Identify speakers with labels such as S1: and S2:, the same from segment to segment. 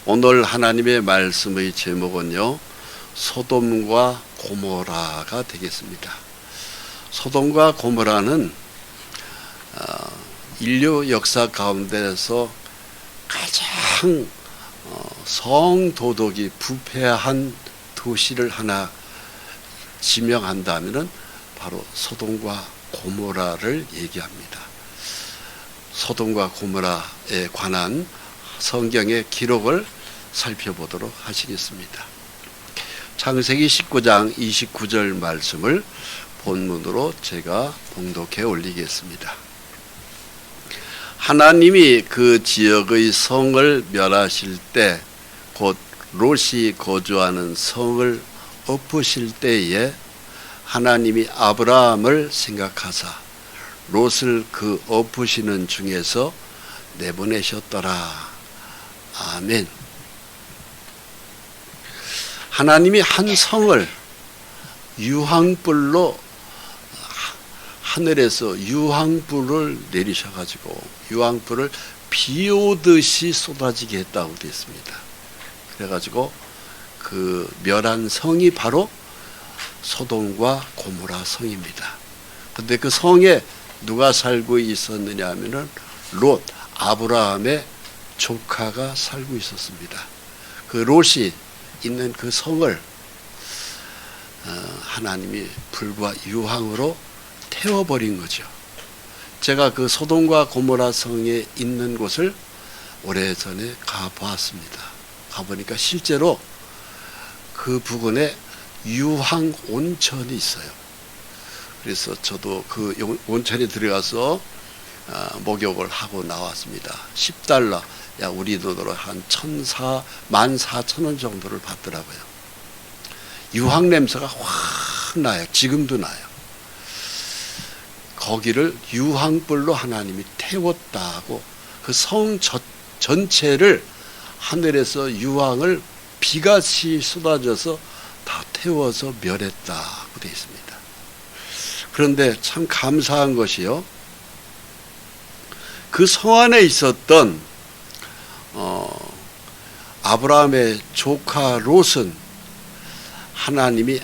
S1: 오늘 하나님의 말씀의 제목은요, 소돔과 고모라가 되겠습니다. 소돔과 고모라는 인류 역사 가운데서 가장 성도덕이 부패한 도시를 하나 지명한다면은 바로 소돔과 고모라를 얘기합니다. 소돔과 고모라에 관한 성경의 기록을 살펴보도록 하시겠습니다. 창세기 19장 29절 말씀을 본문으로 제가 봉독해 올리겠습니다. 하나님이 그 지역의 성을 멸하실 때, 곧 롯이 거주하는 성을 엎으실 때에 하나님이 아브라함을 생각하사 롯을 그 엎으시는 중에서 내보내셨더라. 아멘. 하나님이 한 성을 유황불로, 하늘에서 유황불을 내리셔가지고 유황불을 비 오듯이 쏟아지게 했다고 되어 있습니다. 그래가지고 그 멸한 성이 바로 소돔과 고모라 성입니다. 근데 그 성에 누가 살고 있었느냐 하면은 롯, 아브라함의 조카가 살고 있었습니다. 그 롯이 있는 그 성을 하나님이 불과 유황으로 태워버린 거죠. 제가 그 소돔과 고모라 성에 있는 곳을 오래전에 가보았습니다. 가보니까 실제로 그 부근에 유황 온천이 있어요. 그래서 저도 그 온천에 들어가서 목욕을 하고 나왔습니다. 10달러, 야 우리 돈으로 한 14,000원 정도를 받더라고요. 유황 냄새가 확 나요. 지금도 나요. 거기를 유황불로 하나님이 태웠다고, 그 성 전체를 하늘에서 유황을 비같이 쏟아져서 다 태워서 멸했다고 되어 있습니다. 그런데 참 감사한 것이요, 그 성 안에 있었던 아브라함의 조카 롯은 하나님이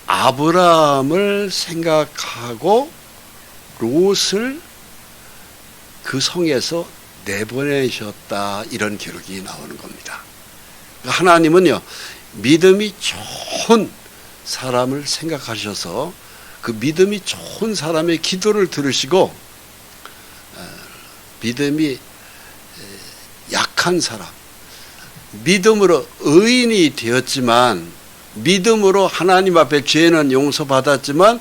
S1: 아브라함을 생각하고 롯을 그 성에서 내보내셨다, 이런 기록이 나오는 겁니다. 하나님은요, 믿음이 좋은 사람을 생각하셔서 그 믿음이 좋은 사람의 기도를 들으시고, 믿음이 약한 사람, 믿음으로 의인이 되었지만, 믿음으로 하나님 앞에 죄는 용서받았지만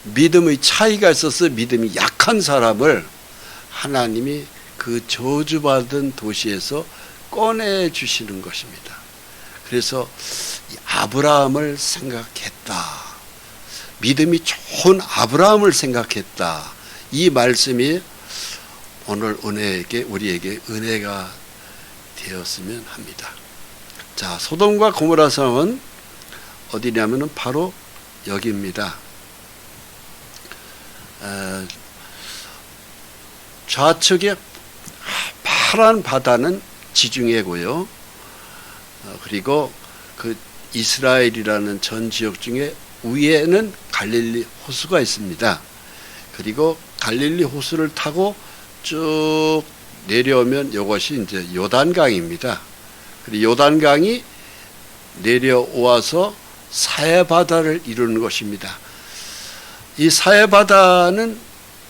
S1: 믿음의 차이가 있어서 믿음이 약한 사람을 하나님이 그 저주받은 도시에서 꺼내주시는 것입니다. 그래서 아브라함을 생각했다, 믿음이 좋은 아브라함을 생각했다, 이 말씀이 오늘 우리에게 은혜가 되었으면 합니다. 자, 소돔과 고모라 성은 어디냐면은 바로 여기입니다. 좌측에 파란 바다는 지중해고요. 그리고 그 이스라엘이라는 전 지역 중에 위에는 갈릴리 호수가 있습니다. 그리고 갈릴리 호수를 타고 쭉 내려오면 이것이 이제 요단강입니다. 그리고 요단강이 내려와서 사해바다를 이루는 것입니다. 이 사해바다는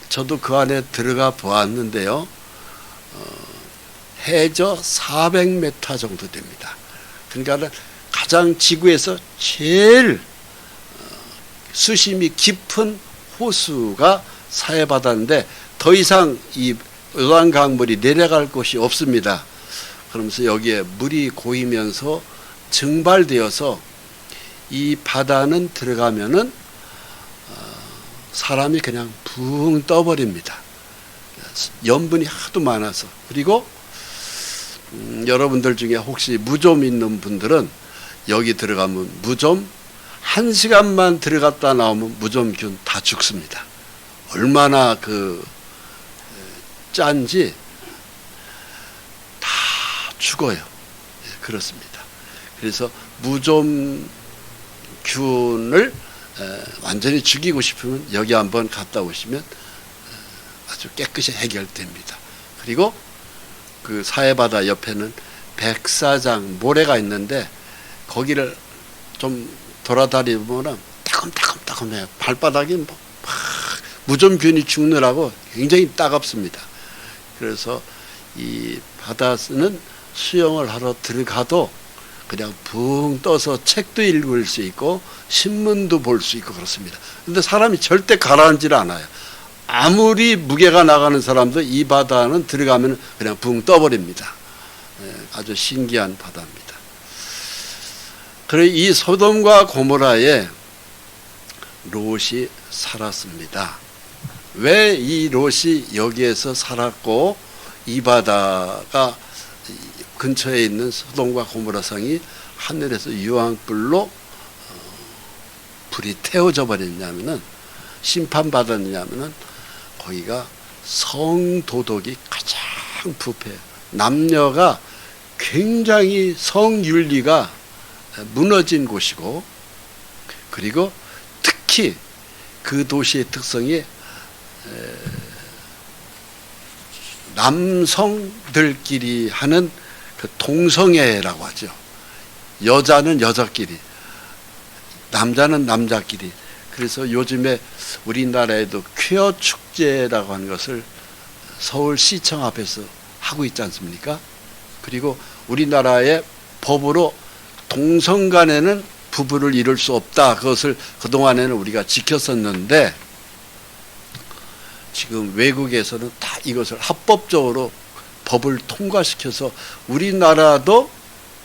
S1: 저도 그 안에 들어가 보았는데요, 해저 400m 정도 됩니다. 그러니까 가장 지구에서 제일 수심이 깊은 호수가 사해바다인데 더 이상 이 요단강물이 내려갈 곳이 없습니다. 그러면서 여기에 물이 고이면서 증발되어서 이 바다는 들어가면은 사람이 그냥 붕 떠버립니다. 염분이 하도 많아서. 그리고 여러분들 중에 혹시 무좀 있는 분들은 여기 들어가면 무좀 1시간만 들어갔다 나오면 무좀균 다 죽습니다. 얼마나 짠지 다 죽어요. 그렇습니다. 그래서 무좀균을 완전히 죽이고 싶으면 여기 한번 갔다 오시면 아주 깨끗이 해결됩니다. 그리고 그 사해바다 옆에는 백사장 모래가 있는데 거기를 좀 돌아다니면 따끔따끔따끔해요. 발바닥이 막 무좀균이 죽느라고 굉장히 따갑습니다. 그래서 이 바다는 수영을 하러 들어가도 그냥 붕 떠서 책도 읽을 수 있고 신문도 볼 수 있고 그렇습니다. 그런데 사람이 절대 가라앉질 않아요. 아무리 무게가 나가는 사람도 이 바다는 들어가면 그냥 붕 떠버립니다. 아주 신기한 바다입니다. 그래 이 소돔과 고모라에 롯이 살았습니다. 왜 이 롯이 여기에서 살았고 이 바다가 근처에 있는 소돔과 고모라 성이 하늘에서 유황불로 불이 태워져 버렸냐면은 심판받았냐면은 거기가 성도덕이 가장 부패해요. 남녀가 굉장히 성윤리가 무너진 곳이고 그리고 특히 그 도시의 특성이 남성들끼리 하는 그 동성애라고 하죠. 여자는 여자끼리, 남자는 남자끼리. 그래서 요즘에 우리나라에도 퀴어 축제라고 하는 것을 서울시청 앞에서 하고 있지 않습니까? 그리고 우리나라의 법으로 동성 간에는 부부를 이룰 수 없다. 그것을 그동안에는 우리가 지켰었는데 지금 외국에서는 다 이것을 합법적으로 법을 통과시켜서 우리나라도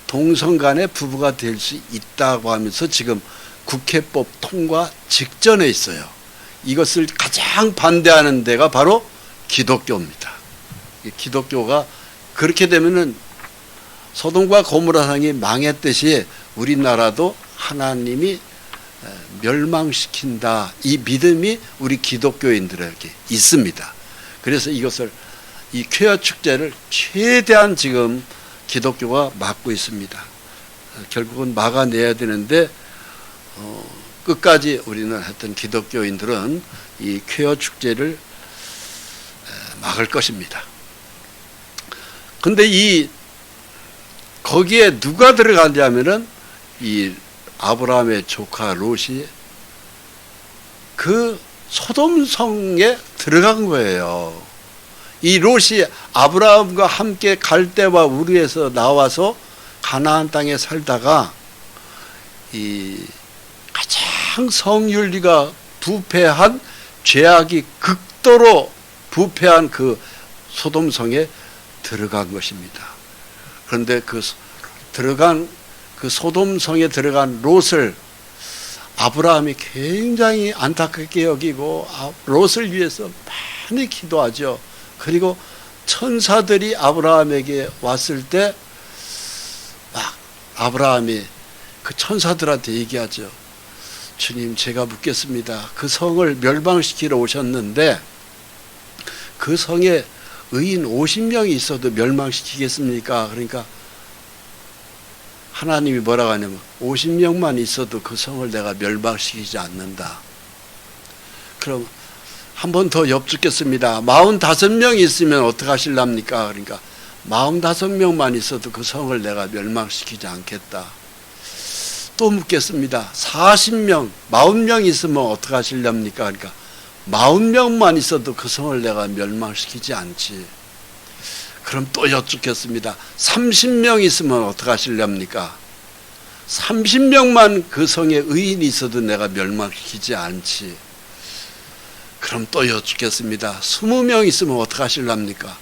S1: 동성 간의 부부가 될 수 있다고 하면서 지금 국회법 통과 직전에 있어요. 이것을 가장 반대하는 데가 바로 기독교입니다. 기독교가 그렇게 되면은 소돔과 고모라 성이 망했듯이 우리나라도 하나님이 멸망시킨다. 이 믿음이 우리 기독교인들에게 있습니다. 그래서 이것을 이 쾌어 축제를 최대한 지금 기독교가 막고 있습니다. 결국은 막아내야 되는데 끝까지 우리는 하여튼 기독교인들은 이 쾌어 축제를 막을 것입니다. 근데 이 거기에 누가 들어가냐면은 이 아브라함의 조카 롯이 그 소돔성에 들어간 거예요. 이 롯이 아브라함과 함께 갈대와 우르에서 나와서 가나안 땅에 살다가 이 가장 성윤리가 부패한 죄악이 극도로 부패한 그 소돔성에 들어간 것입니다. 그런데 그 소돔성에 들어간 롯을 아브라함이 굉장히 안타깝게 여기고 롯을 위해서 많이 기도하죠. 그리고 천사들이 아브라함에게 왔을 때 막 아브라함이 그 천사들한테 얘기하죠. 주님, 제가 묻겠습니다. 그 성을 멸망시키러 오셨는데 그 성에 의인 50명이 있어도 멸망시키겠습니까? 그러니까 하나님이 뭐라고 하냐면 50명만 있어도 그 성을 내가 멸망시키지 않는다. 그럼 한 번 더 여쭙겠습니다. 45명이 있으면 어떻게 하실랍니까? 그러니까 45명만 있어도 그 성을 내가 멸망시키지 않겠다. 또 묻겠습니다. 40명, 40명 있으면 어떻게 하실랍니까? 그러니까 40명만 있어도 그 성을 내가 멸망시키지 않지. 그럼 또 여쭙겠습니다. 30명 있으면 어떻게 하실랍니까? 30명만 그 성에 의인이 있어도 내가 멸망시키지 않지. 그럼 또 여쭙겠습니다. 20명 있으면 어떻게 하실랍니까?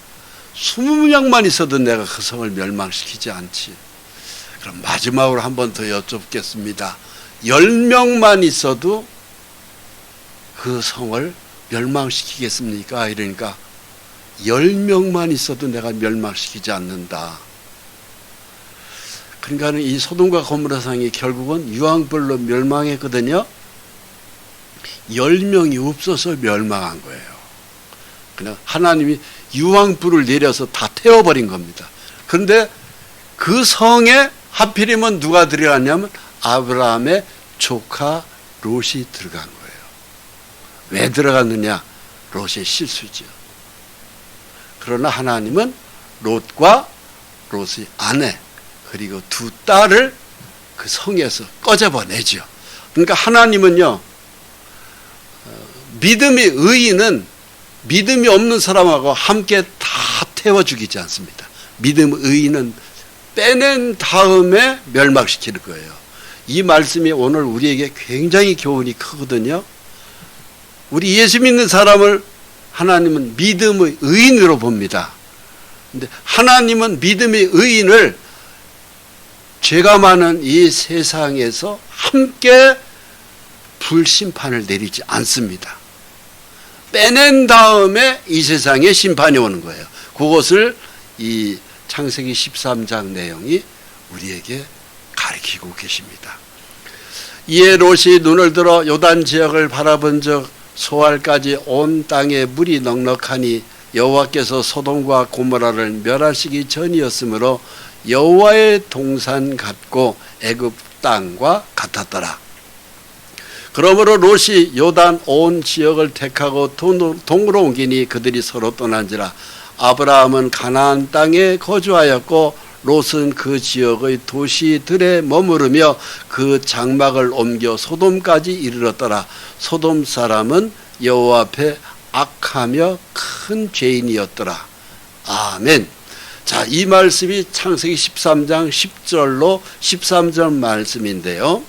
S1: 20명만 있어도 내가 그 성을 멸망시키지 않지. 그럼 마지막으로 한 번 더 여쭙겠습니다. 10명만 있어도 그 성을 멸망시키겠습니까? 이러니까 10명만 있어도 내가 멸망시키지 않는다. 그러니까 이 소돔과 고모라 성이 결국은 유황불로 멸망했거든요. 10명이 없어서 멸망한 거예요. 그냥 하나님이 유황불을 내려서 다 태워버린 겁니다. 그런데 그 성에 하필이면 누가 들어갔냐면 아브라함의 조카 롯이 들어간 거예요. 왜 들어갔느냐? 롯의 실수죠. 그러나 하나님은 롯과 롯의 아내 그리고 두 딸을 그 성에서 꺼져보내죠. 그러니까 하나님은요, 의인은 믿음이 없는 사람하고 함께 다 태워 죽이지 않습니다. 의인은 빼낸 다음에 멸망시킬 거예요. 이 말씀이 오늘 우리에게 굉장히 교훈이 크거든요. 우리 예수 믿는 사람을 하나님은 믿음의 의인으로 봅니다. 근데 하나님은 믿음의 의인을 죄가 많은 이 세상에서 함께 불심판을 내리지 않습니다. 빼낸 다음에 이 세상에 심판이 오는 거예요. 그것을 이 창세기 13장 내용이 우리에게 가르치고 계십니다. 이에 롯이 눈을 들어 요단 지역을 바라본 적 소알까지 온 땅에 물이 넉넉하니 여호와께서 소돔과 고모라를 멸하시기 전이었으므로 여호와의 동산 같고 애굽 땅과 같았더라. 그러므로 롯이 요단 온 지역을 택하고 동으로 옮기니 그들이 서로 떠난지라. 아브라함은 가나안 땅에 거주하였고 롯은 그 지역의 도시들에 머무르며 그 장막을 옮겨 소돔까지 이르렀더라. 소돔 사람은 여호와 앞에 악하며 큰 죄인이었더라. 아멘. 자, 이 말씀이 창세기 13장 10절로 13절 말씀인데요.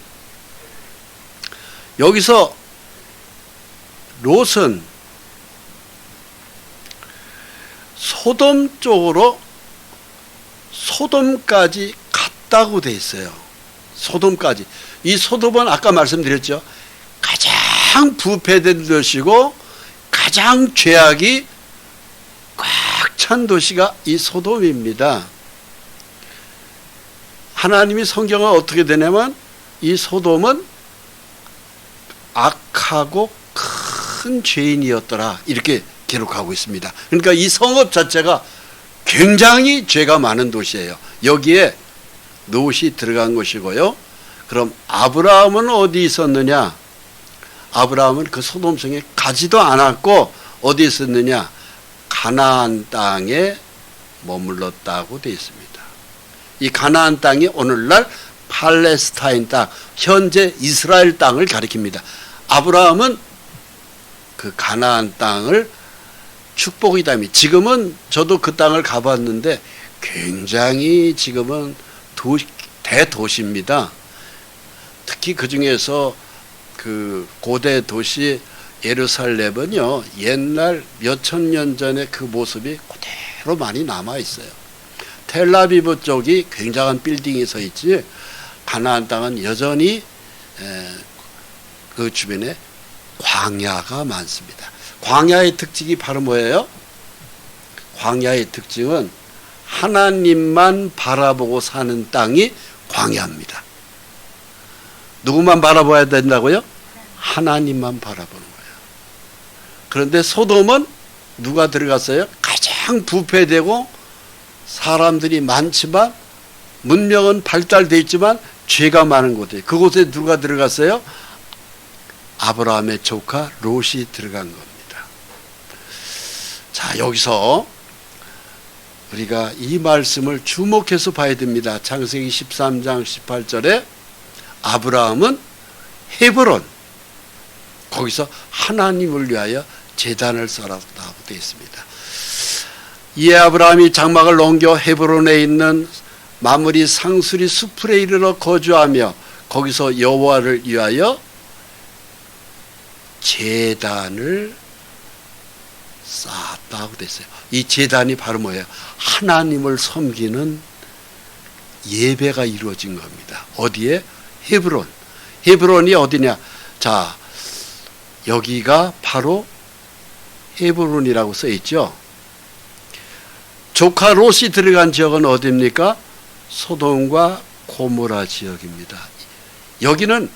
S1: 여기서 롯은 소돔 쪽으로 소돔까지 갔다고 돼 있어요. 소돔까지. 이 소돔은 아까 말씀드렸죠. 가장 부패된 도시고 가장 죄악이 꽉 찬 도시가 이 소돔입니다. 하나님이 성경을 어떻게 되냐면 이 소돔은 악하고 큰 죄인이었더라 이렇게 기록하고 있습니다. 그러니까 이 성읍 자체가 굉장히 죄가 많은 도시예요. 여기에 롯이 들어간 것이고요. 그럼 아브라함은 어디 있었느냐? 아브라함은 그 소돔성에 가지도 않았고 어디 있었느냐? 가나안 땅에 머물렀다고 되어 있습니다. 이 가나안 땅이 오늘날 팔레스타인 땅, 현재 이스라엘 땅을 가리킵니다. 아브라함은 그 가나안 땅을 축복이다며, 지금은 저도 그 땅을 가봤는데 굉장히 지금은 대도시입니다. 특히 그 중에서 그 고대 도시 예루살렘은요, 옛날 몇천 년 전에 그 모습이 그대로 많이 남아 있어요. 텔라비브 쪽이 굉장한 빌딩이 서 있지, 가나안 땅은 여전히 그 주변에 광야가 많습니다. 광야의 특징이 바로 뭐예요? 광야의 특징은 하나님만 바라보고 사는 땅이 광야입니다. 누구만 바라봐야 된다고요? 하나님만 바라보는 거예요. 그런데 소돔은 누가 들어갔어요? 가장 부패되고 사람들이 많지만 문명은 발달되어 있지만 죄가 많은 곳이에요. 그곳에 누가 들어갔어요? 아브라함의 조카 롯이 들어간 겁니다. 자, 여기서 우리가 이 말씀을 주목해서 봐야 됩니다. 창세기 13장 18절에 아브라함은 헤브론, 거기서 하나님을 위하여 제단을 쌓았다고 되어 있습니다. 이에 아브라함이 장막을 옮겨 헤브론에 있는 마므리 상수리 수풀에 이르러 거주하며 거기서 여호와를 위하여 제단을 쌓았다고 됐어요. 이 제단이 바로 뭐예요? 하나님을 섬기는 예배가 이루어진 겁니다. 어디에? 헤브론. 헤브론이 어디냐? 자, 여기가 바로 헤브론이라고 써 있죠. 조카 롯이 들어간 지역은 어디입니까? 소돔과 고모라 지역입니다. 여기는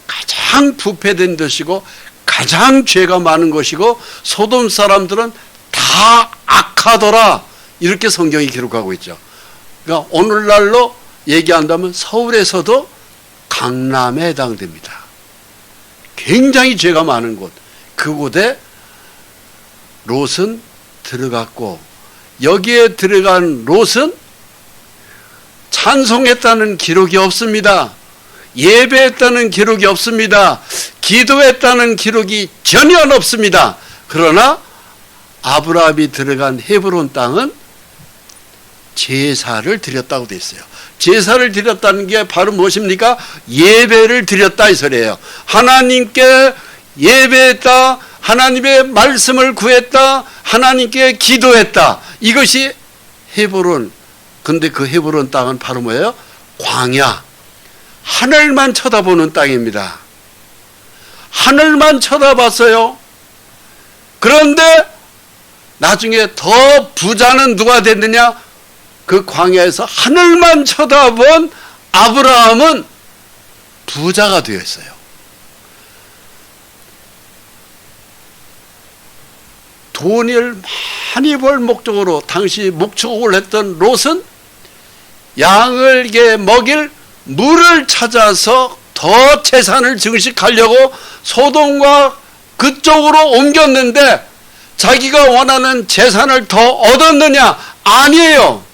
S1: 가장 부패된 도시고 가장 죄가 많은 것이고 소돔 사람들은 다 악하더라, 이렇게 성경이 기록하고 있죠. 그러니까 오늘날로 얘기한다면 서울에서도 강남에 해당됩니다. 굉장히 죄가 많은 곳. 그곳에 롯은 들어갔고, 여기에 들어간 롯은 찬송했다는 기록이 없습니다. 예배했다는 기록이 없습니다. 기도했다는 기록이 전혀 없습니다. 그러나 아브라함이 들어간 헤브론 땅은 제사를 드렸다고 되어 있어요. 제사를 드렸다는 게 바로 무엇입니까? 예배를 드렸다 이 소리예요. 하나님께 예배했다, 하나님의 말씀을 구했다, 하나님께 기도했다. 이것이 헤브론. 근데 그 헤브론 땅은 바로 뭐예요? 광야. 하늘만 쳐다보는 땅입니다. 하늘만 쳐다봤어요. 그런데 나중에 더 부자는 누가 됐느냐? 그 광야에서 하늘만 쳐다본 아브라함은 부자가 되었어요. 돈을 많이 벌 목적으로 당시 목축을 했던 롯은 양을 먹일 물을 찾아서 더 재산을 증식하려고 소돔과 그쪽으로 옮겼는데 자기가 원하는 재산을 더 얻었느냐? 아니에요.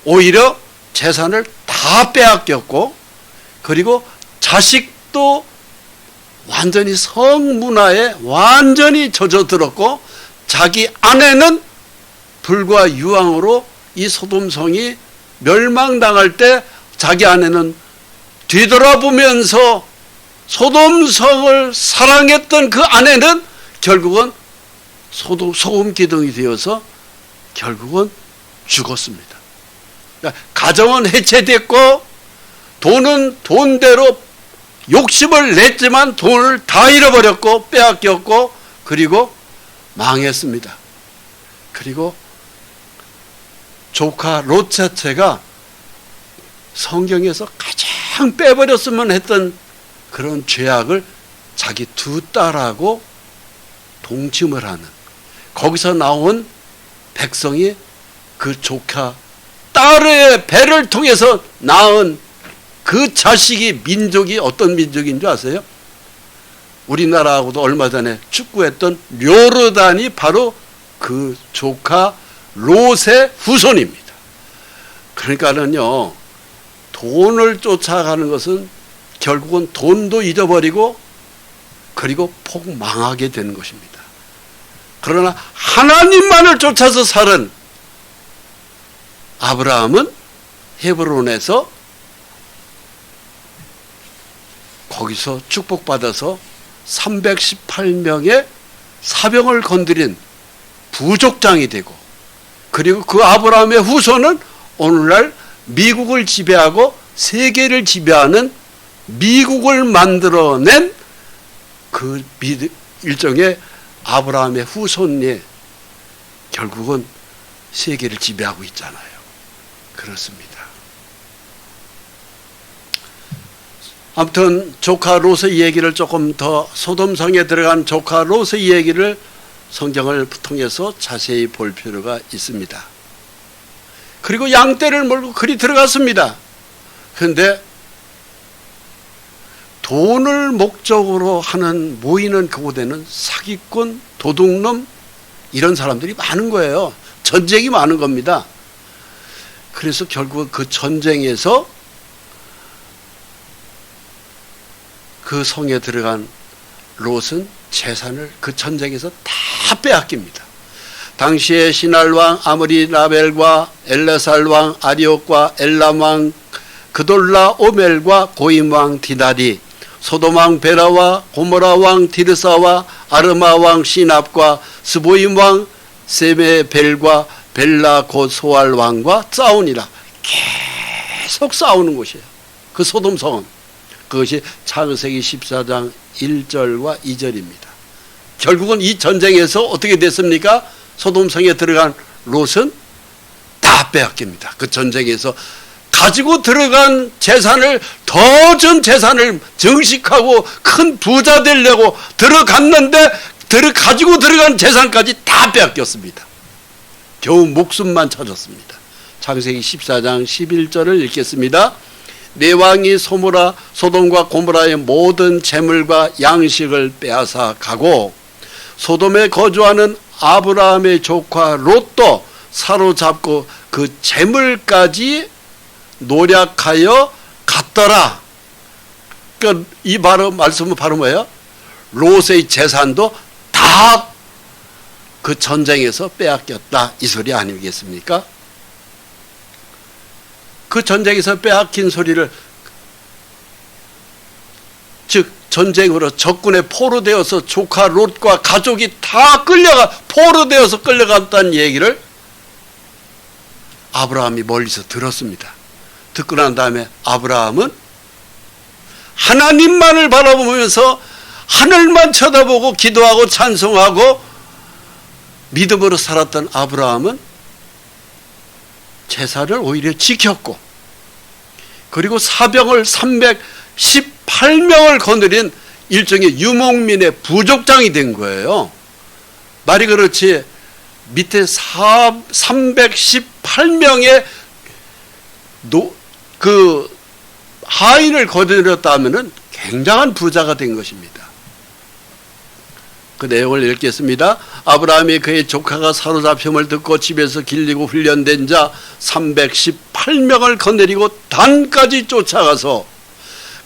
S1: 오히려 재산을 다 빼앗겼고, 그리고 자식도 완전히 성문화에 완전히 젖어들었고, 자기 아내는 불과 유황으로 이 소돔성이 멸망당할 때 자기 아내는 뒤돌아보면서 소돔성을 사랑했던 그 아내는 결국은 소금 기둥이 되어서 결국은 죽었습니다. 그러니까 가정은 해체됐고, 돈은 돈대로 욕심을 냈지만 돈을 다 잃어버렸고 빼앗겼고, 그리고 망했습니다. 그리고 조카 롯 자체가 성경에서 가장 빼버렸으면 했던 그런 죄악을 자기 두 딸하고 동침을 하는, 거기서 나온 백성이 그 조카 딸의 배를 통해서 낳은 그 자식이 민족이 어떤 민족인 줄 아세요? 우리나라하고도 얼마 전에 축구했던 료르단이 바로 그 조카 롯의 후손입니다. 그러니까는요, 돈을 쫓아가는 것은 결국은 돈도 잊어버리고 그리고 폭망하게 되는 것입니다. 그러나 하나님만을 쫓아서 살은 아브라함은 헤브론에서 거기서 축복받아서 318명의 사병을 건드린 부족장이 되고, 그리고 그 아브라함의 후손은 오늘날 미국을 지배하고 세계를 지배하는 미국을 만들어낸 그 일종의 아브라함의 후손이 결국은 세계를 지배하고 있잖아요. 그렇습니다. 아무튼 조카 롯의 얘기를 조금 더, 소돔성에 들어간 조카 롯의 얘기를 성경을 통해서 자세히 볼 필요가 있습니다. 그리고 양떼를 몰고 그리 들어갔습니다. 그런데 돈을 목적으로 하는 모이는 그곳에는 사기꾼, 도둑놈 이런 사람들이 많은 거예요. 전쟁이 많은 겁니다. 그래서 결국 그 전쟁에서 그 성에 들어간 롯은 재산을 그 전쟁에서 다 빼앗깁니다. 당시에 시날왕 아므리라벨과 엘레살왕 아리옥과 엘람왕 그돌라 오멜과 고임왕 디다리, 소돔왕 베라와 고모라왕 디르사와 아르마왕 시납과 스보임왕 세메벨과 벨라 곧 소알왕과 싸우니라. 계속 싸우는 곳이에요. 그 소돔성은. 그것이 창세기 14장 1절과 2절입니다. 결국은 이 전쟁에서 어떻게 됐습니까? 소돔성에 들어간 롯은 다 빼앗깁니다. 그 전쟁에서 가지고 들어간 재산을, 더 전 재산을 증식하고 큰 부자 되려고 들어갔는데 가지고 들어간 재산까지 다 빼앗겼습니다. 겨우 목숨만 찾았습니다. 창세기 14장 11절을 읽겠습니다. 네 왕이 소돔과 고모라의 모든 재물과 양식을 빼앗아 가고 소돔에 거주하는 아브라함의 조카 롯도 사로잡고 그 재물까지 노략하여 갔더라. 그러니까 이 말씀은 바로 뭐예요? 롯의 재산도 다 그 전쟁에서 빼앗겼다, 이 소리 아니겠습니까? 그 전쟁에서 빼앗긴 소리를, 즉 전쟁으로 적군에 포로되어서 조카 롯과 가족이 다 포로되어서 끌려갔다는 얘기를 아브라함이 멀리서 들었습니다. 듣고 난 다음에 아브라함은 하나님만을 바라보면서 하늘만 쳐다보고 기도하고 찬송하고 믿음으로 살았던 아브라함은 제사를 오히려 지켰고, 그리고 사병을 318명을 거느린 일종의 유목민의 부족장이 된 거예요. 말이 그렇지, 밑에 318명의 그 하인을 거느렸다면은 굉장한 부자가 된 것입니다. 그 내용을 읽겠습니다. 아브라함이 그의 조카가 사로잡힘을 듣고 집에서 길리고 훈련된 자 318명을 거느리고 단까지 쫓아가서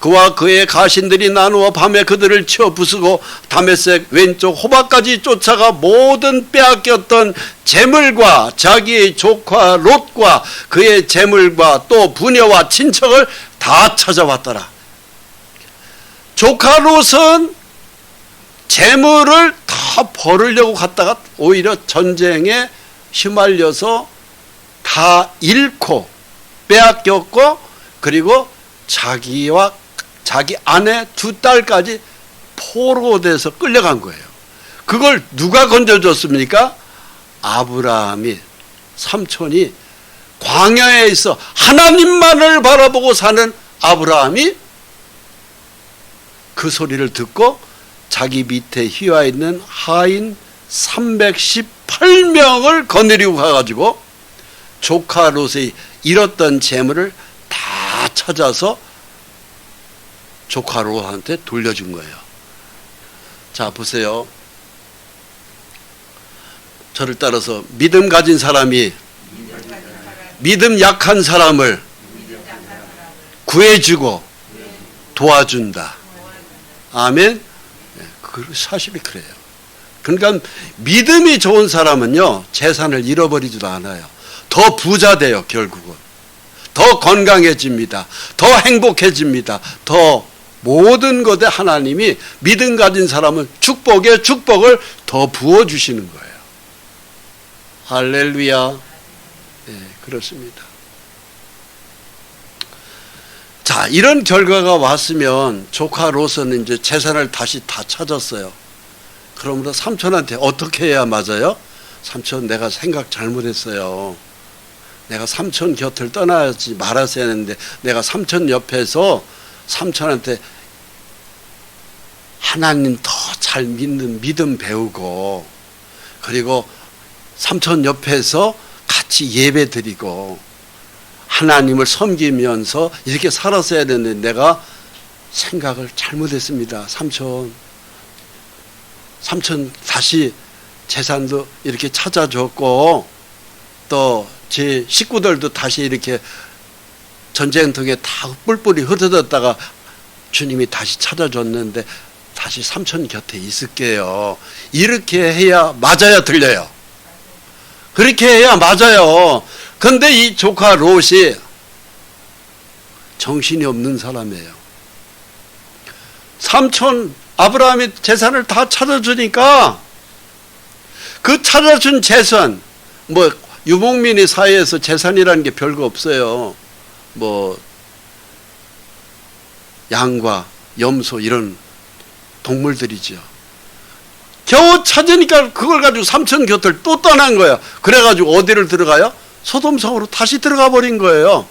S1: 그와 그의 가신들이 나누어 밤에 그들을 치어 부수고 다메섹 왼쪽 호박까지 쫓아가 모든 빼앗겼던 재물과 자기의 조카 롯과 그의 재물과 또 부녀와 친척을 다 찾아왔더라. 조카 롯은 재물을 다 벌으려고 갔다가 오히려 전쟁에 휘말려서 다 잃고 빼앗겼고, 그리고 자기와 자기 아내 두 딸까지 포로돼서 끌려간 거예요. 그걸 누가 건져줬습니까? 아브라함이, 삼촌이 광야에 있어 하나님만을 바라보고 사는 아브라함이 그 소리를 듣고 자기 밑에 휘와 있는 하인 318명을 거느리고 가가지고 조카 롯의 잃었던 재물을 다 찾아서 조카 롯한테 돌려준 거예요. 자, 보세요. 저를 따라서 믿음 가진 사람이 믿음 약한 사람을 구해주고 도와준다. 아멘. 그 사실이 그래요. 그러니까 믿음이 좋은 사람은요, 재산을 잃어버리지도 않아요. 더 부자 돼요. 결국은 더 건강해집니다. 더 행복해집니다. 더 모든 것에 하나님이 믿음 가진 사람은 축복에 축복을 더 부어주시는 거예요. 할렐루야. 네, 그렇습니다. 자, 이런 결과가 왔으면 조카 롯은 이제 재산을 다시 다 찾았어요. 그러므로 삼촌한테 어떻게 해야 맞아요? 삼촌, 내가 생각 잘못했어요. 내가 삼촌 곁을 떠나지 말았어야 했는데 내가 삼촌 옆에서 삼촌한테 하나님 더 잘 믿는 믿음 배우고, 그리고 삼촌 옆에서 같이 예배 드리고 하나님을 섬기면서 이렇게 살았어야 되는데 내가 생각을 잘못했습니다. 삼촌 다시 재산도 이렇게 찾아줬고 또 제 식구들도 다시 이렇게 전쟁통에 다 뿔뿔이 흩어졌다가 주님이 다시 찾아줬는데 다시 삼촌 곁에 있을게요. 이렇게 해야 맞아야 들려요. 그렇게 해야 맞아요. 근데 이 조카 롯이 정신이 없는 사람이에요. 삼촌 아브라함이 재산을 다 찾아주니까 그 찾아준 재산, 뭐 유목민의 사이에서 재산이라는 게 별거 없어요. 뭐 양과 염소 이런 동물들이죠. 겨우 찾으니까 그걸 가지고 삼촌 곁을 또 떠난 거야. 그래가지고 어디를 들어가요? 소돔성으로 다시 들어가 버린 거예요.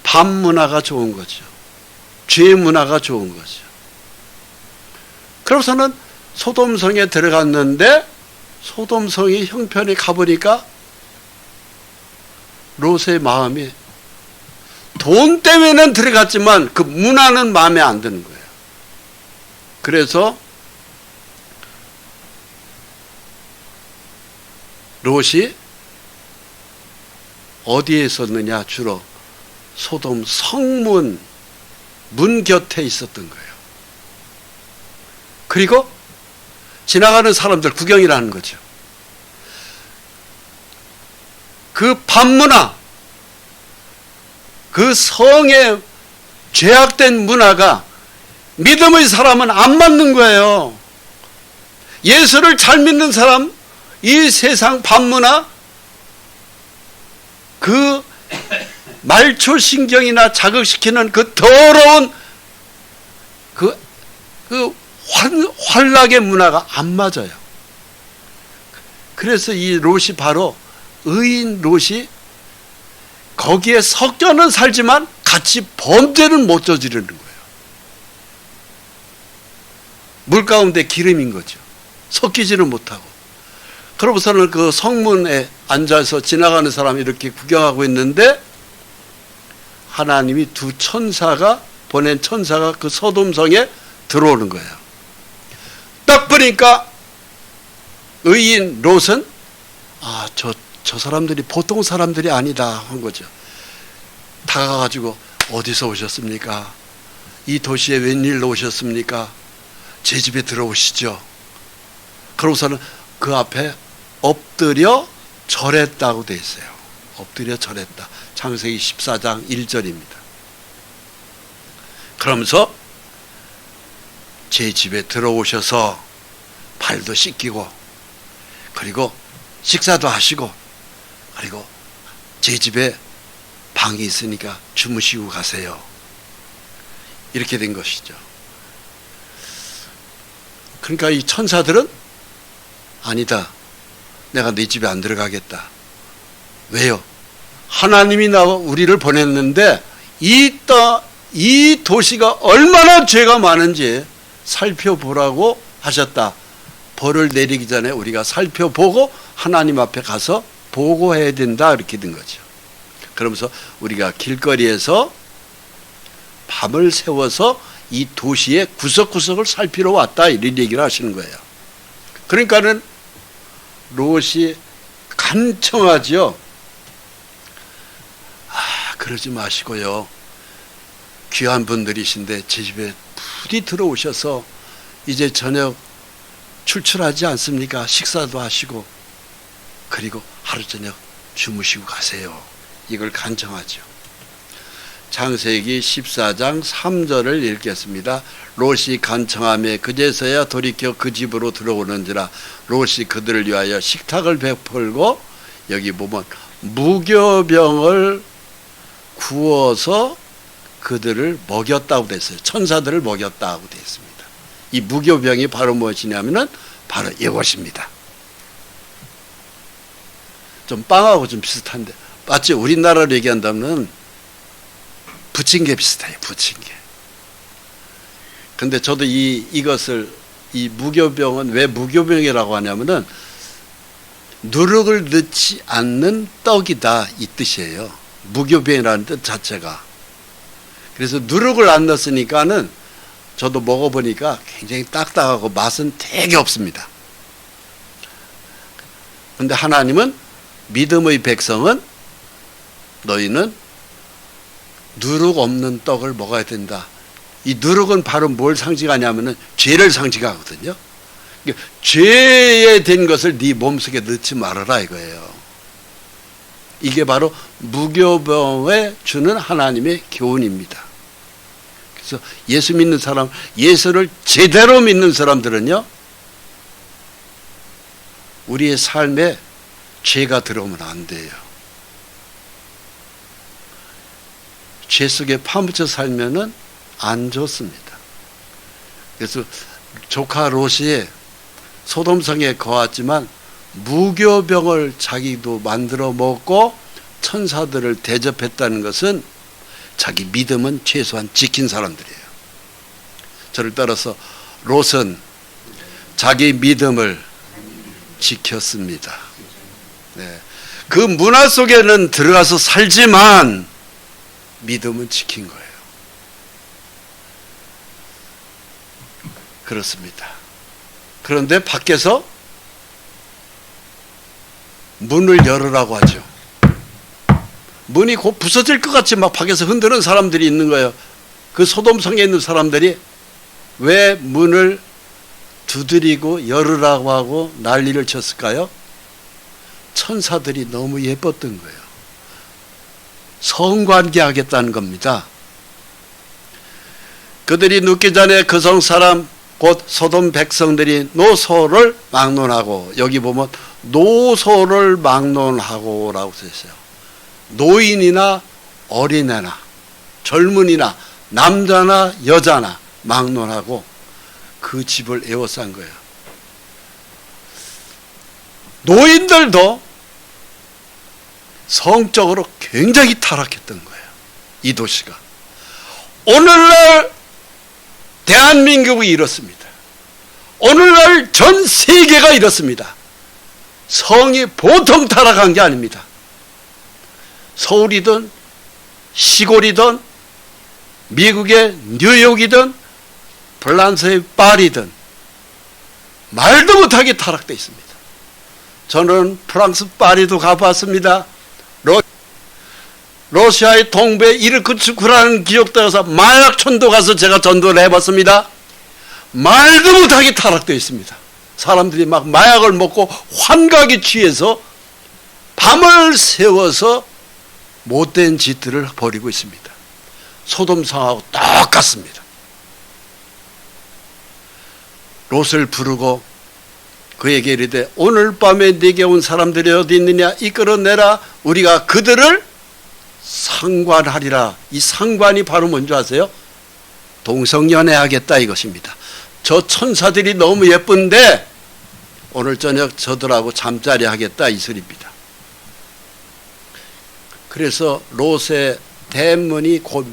S1: 밤 문화가 좋은 거죠. 죄 문화가 좋은 거죠. 그래서는 소돔성에 들어갔는데 소돔성이 형편이 가보니까 롯의 마음이 돈 때문에는 들어갔지만 그 문화는 마음에 안 드는 거예요. 그래서 롯이 어디에 있었느냐? 주로 소돔 성문 문 곁에 있었던 거예요. 그리고 지나가는 사람들 구경이라는 거죠. 그 밤문화, 그 성의 죄악된 문화가 믿음의 사람은 안 맞는 거예요. 예수를 잘 믿는 사람, 이 세상 밤문화, 그 말초신경이나 자극시키는 그 더러운 그 환락의 문화가 안 맞아요. 그래서 이 롯이 바로 의인 롯이 거기에 섞여는 살지만 같이 범죄는 못 저지르는 거예요. 물 가운데 기름인 거죠. 섞이지는 못하고. 그러고서는 그 성문에 앉아서 지나가는 사람이 이렇게 구경하고 있는데 하나님이 두 천사가 보낸 천사가 그 소돔성에 들어오는 거예요. 딱 보니까 의인 롯은 저 사람들이 보통 사람들이 아니다 한 거죠. 다가가지고 어디서 오셨습니까? 이 도시에 웬일로 오셨습니까? 제 집에 들어오시죠. 그러고서는 그 앞에 엎드려 절했다고 돼 있어요. 엎드려 절했다. 창세기 14장 1절입니다. 그러면서 제 집에 들어오셔서 발도 씻기고 그리고 식사도 하시고 그리고 제 집에 방이 있으니까 주무시고 가세요. 이렇게 된 것이죠. 그러니까 이 천사들은 아니다. 내가 네 집에 안 들어가겠다. 왜요? 하나님이 우리를 보냈는데 이 도시가 얼마나 죄가 많은지 살펴보라고 하셨다. 벌을 내리기 전에 우리가 살펴보고 하나님 앞에 가서 보고해야 된다. 이렇게 된 거죠. 그러면서 우리가 길거리에서 밤을 새워서 이 도시의 구석구석을 살피러 왔다. 이런 얘기를 하시는 거예요. 그러니까는 롯이 간청하지요. 그러지 마시고요. 귀한 분들이신데 제 집에 부디 들어오셔서 이제 저녁 출출하지 않습니까? 식사도 하시고 그리고 하루 저녁 주무시고 가세요. 이걸 간청하죠. 창세기 14장 3절을 읽겠습니다. 롯이 간청하며 그제서야 돌이켜 그 집으로 들어오는지라 롯이 그들을 위하여 식탁을 베풀고 여기 보면 무교병을 구워서 그들을 먹였다고 됐어요. 천사들을 먹였다고 되어 있습니다. 이 무교병이 바로 무엇이냐면은 바로 이것입니다. 좀 빵하고 좀 비슷한데 마치 우리나라로 얘기한다면 부침개 비슷해요. 부침개. 근데 저도 이것을 이 무교병은 왜 무교병이라고 하냐면은 누룩을 넣지 않는 떡이다 이 뜻이에요. 무교병이라는 뜻 자체가. 그래서 누룩을 안 넣었으니까는 저도 먹어보니까 굉장히 딱딱하고 맛은 되게 없습니다. 그런데 하나님은 믿음의 백성은 너희는 누룩 없는 떡을 먹어야 된다. 이 누룩은 바로 뭘 상징하냐면은 죄를 상징하거든요. 그러니까 죄에 된 것을 네 몸속에 넣지 말아라 이거예요. 이게 바로 무교병에 주는 하나님의 교훈입니다. 그래서 예수 믿는 사람, 예수를 제대로 믿는 사람들은요, 우리의 삶에 죄가 들어오면 안 돼요. 죄 속에 파묻혀 살면은 안 좋습니다. 그래서 조카 롯이 소돔성에 거했지만 무교병을 자기도 만들어 먹고 천사들을 대접했다는 것은 자기 믿음은 최소한 지킨 사람들이에요. 저를 따라서 롯은 자기 믿음을 지켰습니다. 네. 그 문화 속에는 들어가서 살지만 믿음은 지킨 거예요. 그렇습니다. 그런데 밖에서 문을 열으라고 하죠. 문이 곧 부서질 것 같이 막 밖에서 흔드는 사람들이 있는 거예요. 그 소돔성에 있는 사람들이 왜 문을 두드리고 열으라고 하고 난리를 쳤을까요? 천사들이 너무 예뻤던 거예요. 성관계 하겠다는 겁니다. 그들이 눕기 전에 그 성 사람 곧 소돔 백성들이 노소를 막론하고, 여기 보면 노소를 막론하고 라고 써있어요. 노인이나 어린애나 젊은이나 남자나 여자나 막론하고 그 집을 에워싼 거예요. 노인들도 성적으로 굉장히 타락했던 거예요. 이 도시가. 오늘날 대한민국이 이렇습니다. 오늘날 전 세계가 이렇습니다. 성이 보통 타락한 게 아닙니다. 서울이든 시골이든 미국의 뉴욕이든 프랑스의 파리든 말도 못하게 타락되어 있습니다. 저는 프랑스 파리도 가봤습니다. 러시아의 동부에 이르크츠크라는 지역도 가서 마약촌도 가서 제가 전도를 해봤습니다. 말도 못하게 타락되어 있습니다. 사람들이 막 마약을 먹고 환각에 취해서 밤을 새워서 못된 짓들을 벌이고 있습니다. 소돔성하고 똑같습니다. 롯을 부르고 그에게 이르되 오늘 밤에 네게 온 사람들이 어디 있느냐 이끌어내라. 우리가 그들을 상관하리라. 이 상관이 바로 뭔지 아세요? 동성연애하겠다 이것입니다. 저 천사들이 너무 예쁜데 오늘 저녁 저들하고 잠자리 하겠다 이 소리입니다. 그래서 롯의 대문이 곧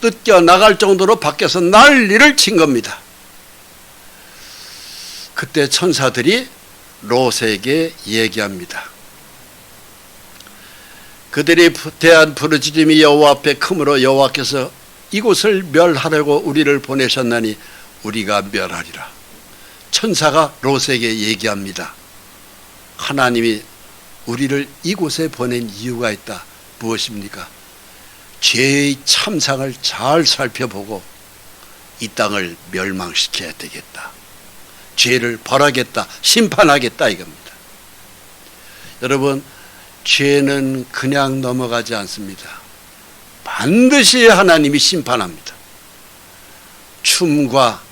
S1: 뜯겨 나갈 정도로 밖에서 난리를 친 겁니다. 그때 천사들이 롯에게 얘기합니다. 그들이 대한 부르짖음이 여호와 앞에 크므로 여호와께서 이곳을 멸하려고 우리를 보내셨나니 우리가 멸하리라. 천사가 롯에게 얘기합니다. 하나님이 우리를 이곳에 보낸 이유가 있다. 무엇입니까? 죄의 참상을 잘 살펴보고 이 땅을 멸망시켜야 되겠다. 죄를 벌하겠다. 심판하겠다 이겁니다. 여러분, 죄는 그냥 넘어가지 않습니다. 반드시 하나님이 심판합니다. 춤과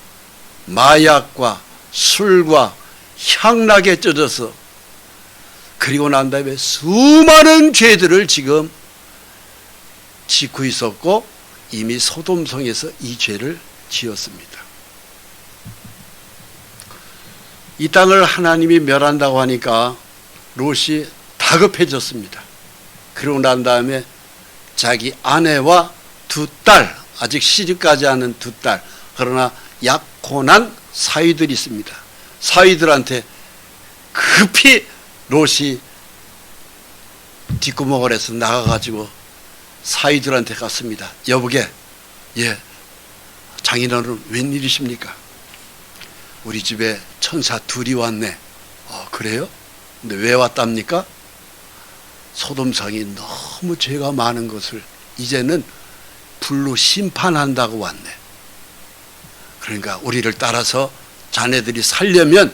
S1: 마약과 술과 향락에 젖어서 그리고 난 다음에 수많은 죄들을 지금 짓고 있었고 이미 소돔성에서 이 죄를 지었습니다. 이 땅을 하나님이 멸한다고 하니까 롯이 다급해졌습니다. 그러고 난 다음에 자기 아내와 두 딸, 아직 시집가지 않은 두 딸, 그러나 약혼한 사위들이 있습니다. 사위들한테 급히 롯이 뒷구멍을 해서 나가가지고 사위들한테 갔습니다. 여보게, 예, 장인어른 웬일이십니까? 우리 집에 천사 둘이 왔네. 그래요? 근데 왜 왔답니까? 소돔성이 너무 죄가 많은 것을 이제는 불로 심판한다고 왔네. 그러니까 우리를 따라서 자네들이 살려면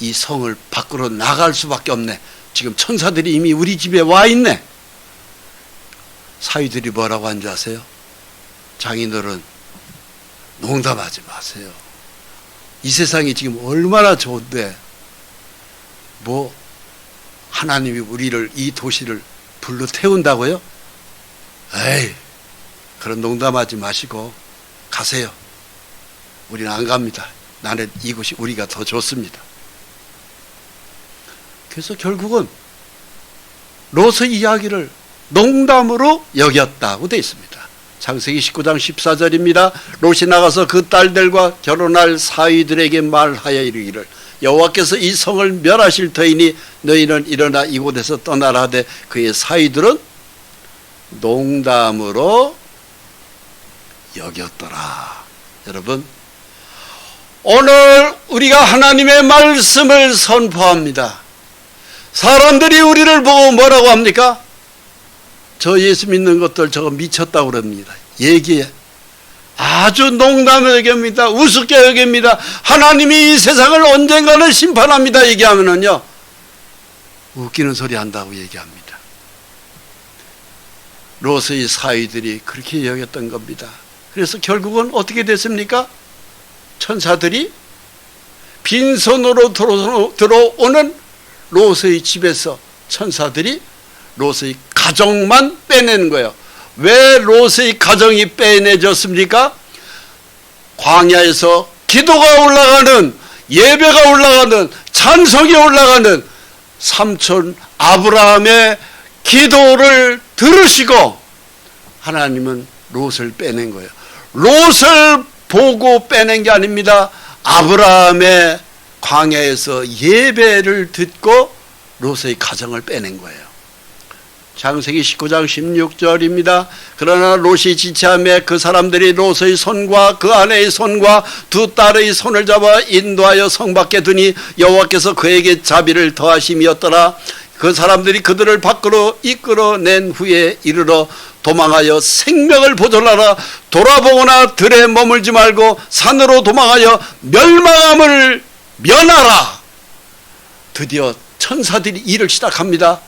S1: 이 성을 밖으로 나갈 수밖에 없네. 지금 천사들이 이미 우리 집에 와 있네. 사위들이 뭐라고 한 줄 아세요? 장인어른 농담하지 마세요. 이 세상이 지금 얼마나 좋은데 뭐 하나님이 우리를, 이 도시를 불로 태운다고요? 에이, 그런 농담하지 마시고 가세요. 우리는 안 갑니다. 나는 이곳이 우리가 더 좋습니다. 그래서 결국은 롯의 이야기를 농담으로 여겼다고 되어 있습니다. 창세기 19장 14절입니다. 롯이 나가서 그 딸들과 결혼할 사위들에게 말하여 이르기를 여호와께서 이 성을 멸하실 터이니 너희는 일어나 이곳에서 떠나라 하되 그의 사위들은 농담으로 여겼더라. 여러분, 오늘 우리가 하나님의 말씀을 선포합니다. 사람들이 우리를 보고 뭐라고 합니까? 저 예수 믿는 것들 저거 미쳤다고 그럽니다. 얘기해. 아주 농담을 여깁니다. 우습게 여깁니다. 하나님이 이 세상을 언젠가는 심판합니다. 얘기하면은요, 웃기는 소리 한다고 얘기합니다. 롯의 사위들이 그렇게 여겼던 겁니다. 그래서 결국은 어떻게 됐습니까? 천사들이 빈손으로 들어오는 롯의 집에서 천사들이 롯의 가정만 빼내는 거예요. 왜 롯의 가정이 빼내졌습니까? 광야에서 기도가 올라가는, 예배가 올라가는, 찬송이 올라가는 삼촌 아브라함의 기도를 들으시고 하나님은 롯을 빼낸 거예요. 롯을 보고 빼낸 게 아닙니다. 아브라함의 광야에서 예배를 듣고 롯의 가정을 빼낸 거예요. 창세기 19장 16절입니다. 그러나 롯이 지체하며 그 사람들이 롯의 손과 그 아내의 손과 두 딸의 손을 잡아 인도하여 성 밖에 두니 여호와께서 그에게 자비를 더하심이었더라. 그 사람들이 그들을 밖으로 이끌어낸 후에 이르러 도망하여 생명을 보존하라. 돌아보거나 들에 머물지 말고 산으로 도망하여 멸망함을 면하라. 드디어 천사들이 일을 시작합니다.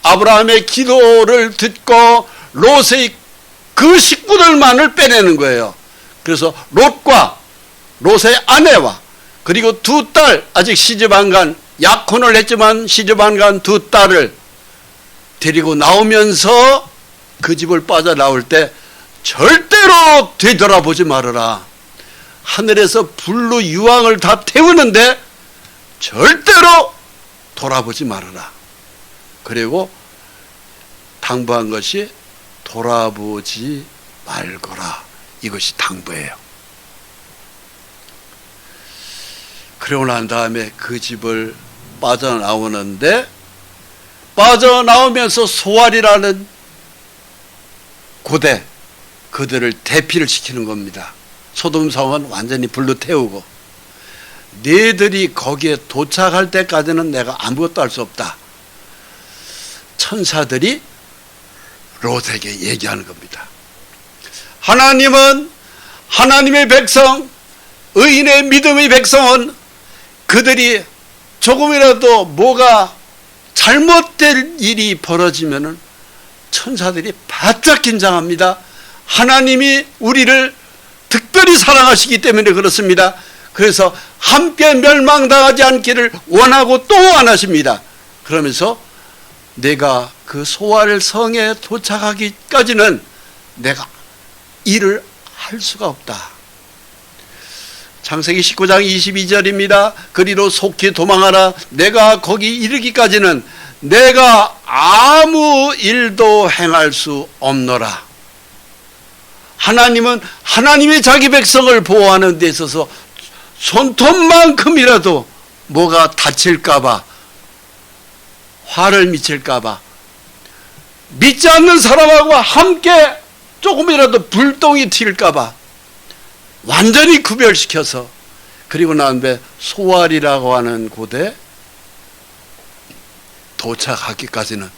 S1: 아브라함의 기도를 듣고 롯의 그 식구들만을 빼내는 거예요. 그래서 롯과 롯의 아내와 그리고 두 딸, 아직 시집 안 간, 약혼을 했지만 시집 안 간 두 딸을 데리고 나오면서 그 집을 빠져나올 때 절대로 되돌아보지 말아라. 하늘에서 불로 유황을 다 태우는데 절대로 돌아보지 말아라. 그리고 당부한 것이 돌아보지 말거라. 이것이 당부예요. 그러고 난 다음에 그 집을 빠져나오는데 빠져나오면서 소알이라는 고대 그들을 대피를 시키는 겁니다. 소돔 성은 완전히 불로 태우고 너희들이 거기에 도착할 때까지는 내가 아무것도 할 수 없다. 천사들이 롯에게 얘기하는 겁니다. 하나님은 하나님의 백성, 의인의 믿음의 백성은 그들이 조금이라도 뭐가 잘못될 일이 벌어지면은 천사들이 바짝 긴장합니다. 하나님이 우리를 특별히 사랑하시기 때문에 그렇습니다. 그래서 함께 멸망당하지 않기를 원하고 또 원하십니다. 그러면서 내가 그 소알 성에 도착하기까지는 내가 일을 할 수가 없다. 창세기 19장 22절입니다. 그리로 속히 도망하라. 내가 거기 이르기까지는 내가 아무 일도 행할 수 없노라. 하나님은 하나님의 자기 백성을 보호하는 데 있어서 손톱만큼이라도 뭐가 다칠까봐, 화를 미칠까봐, 믿지 않는 사람하고 함께 조금이라도 불똥이 튈까봐 완전히 구별시켜서, 그리고 난 후에 소알이라고 하는 곳에 도착하기까지는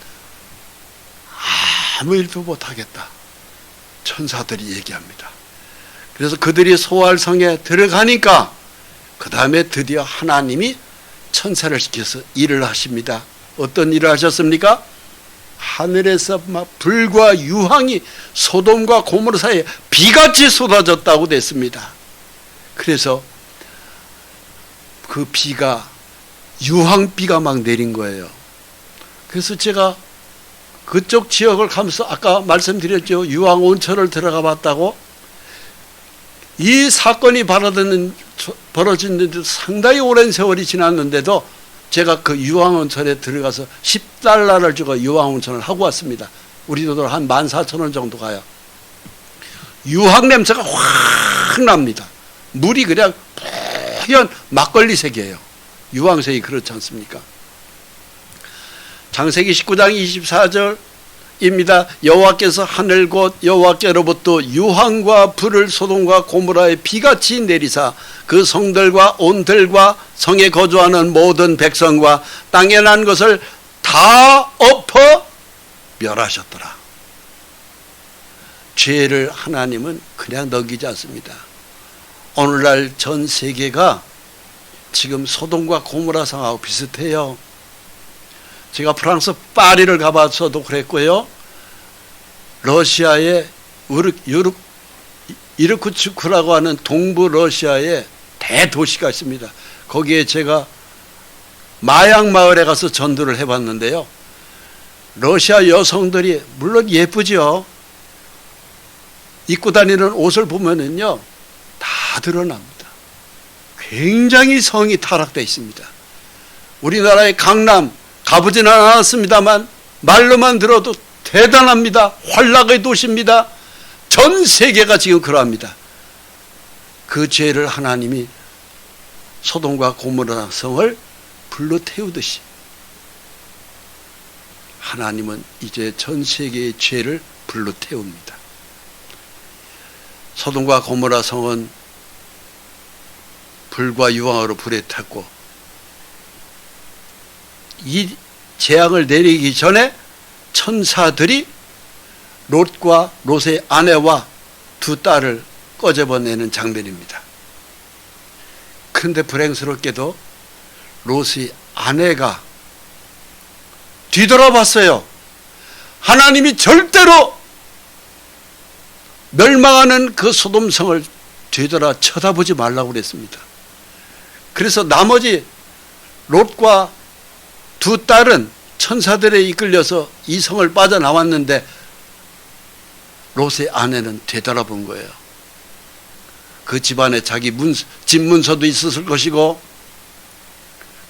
S1: 아무 일도 못하겠다. 천사들이 얘기합니다. 그래서 그들이 소알성에 들어가니까 그 다음에 드디어 하나님이 천사를 시켜서 일을 하십니다. 어떤 일을 하셨습니까? 하늘에서 막 불과 유황이 소돔과 고모라 사이에 비같이 쏟아졌다고 됐습니다. 그래서 그 비가 유황비가 막 내린 거예요. 그래서 제가 그쪽 지역을 가면서 아까 말씀드렸죠. 유황 온천을 들어가 봤다고. 이 사건이 벌어진 데도 상당히 오랜 세월이 지났는데도 제가 그 유황 온천에 들어가서 10달러를 주고 유황 온천을 하고 왔습니다. 우리 돈으로 한 14,000원 정도 가요. 유황 냄새가 확 납니다. 물이 그냥 하얀 막걸리 색이에요. 유황색이 그렇지 않습니까? 창세기 19장 24절입니다. 여호와께서 하늘 곧 여호와께로부터 유황과 불을 소돔과 고모라에 비같이 내리사 그 성들과 온 들과 성에 거주하는 모든 백성과 땅에 난 것을 다 엎어 멸하셨더라. 죄를 하나님은 그냥 넘기지 않습니다. 오늘날 전 세계가 지금 소돔과 고모라 성하고 비슷해요. 제가 프랑스 파리를 가봤어도 그랬고요. 러시아의 이르쿠츠크라고 하는 동부 러시아에 대도시가 있습니다. 거기에 제가 마약 마을에 가서 전도를 해봤는데요. 러시아 여성들이 물론 예쁘죠. 입고 다니는 옷을 보면은요 다 드러납니다. 굉장히 성이 타락되어 있습니다. 우리나라의 강남 가보지는 않았습니다만 말로만 들어도 대단합니다. 환락의 도시입니다. 전 세계가 지금 그러합니다. 그 죄를 하나님이 소돔과 고모라 성을 불로 태우듯이 하나님은 이제 전 세계의 죄를 불로 태웁니다. 소돔과 고모라 성은 불과 유황으로 불에 탔고 이 재앙을 내리기 전에 천사들이 롯과 롯의 아내와 두 딸을 꺼집어내는 장면입니다. 그런데 불행스럽게도 롯의 아내가 뒤돌아봤어요. 하나님이 절대로 멸망하는 그 소돔성을 뒤돌아 쳐다보지 말라고 그랬습니다. 그래서 나머지 롯과 두 딸은 천사들에 이끌려서 이 성을 빠져나왔는데 롯의 아내는 되돌아본 거예요. 그 집안에 자기 집 문서도 있었을 것이고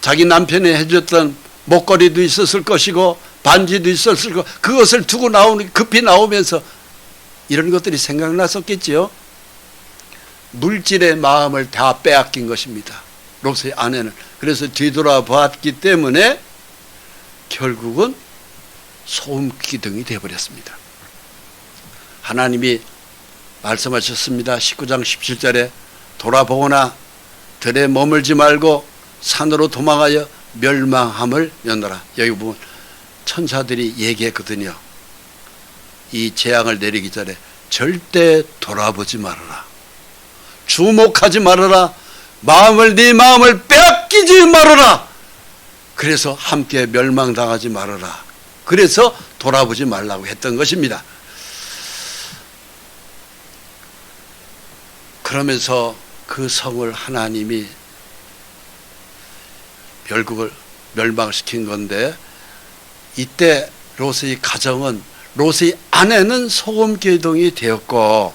S1: 자기 남편이 해줬던 목걸이도 있었을 것이고 반지도 있었을 것이고 그것을 두고 급히 나오면서 이런 것들이 생각났었겠지요. 물질의 마음을 다 빼앗긴 것입니다. 롯의 아내는. 그래서 뒤돌아봤기 때문에 결국은 소음기둥이 되어버렸습니다. 하나님이 말씀하셨습니다. 19장 17절에 돌아보거나 들에 머물지 말고 산으로 도망하여 멸망함을 면하라. 여기 보면 천사들이 얘기했거든요. 이 재앙을 내리기 전에 절대 돌아보지 말아라. 주목하지 말아라. 네 마음을 빼앗기지 말아라. 그래서 함께 멸망당하지 말아라. 그래서 돌아보지 말라고 했던 것입니다. 그러면서 그 성을 하나님이 결국을 멸망시킨 건데 이때 롯의 가정은 롯의 아내는 소금기둥이 되었고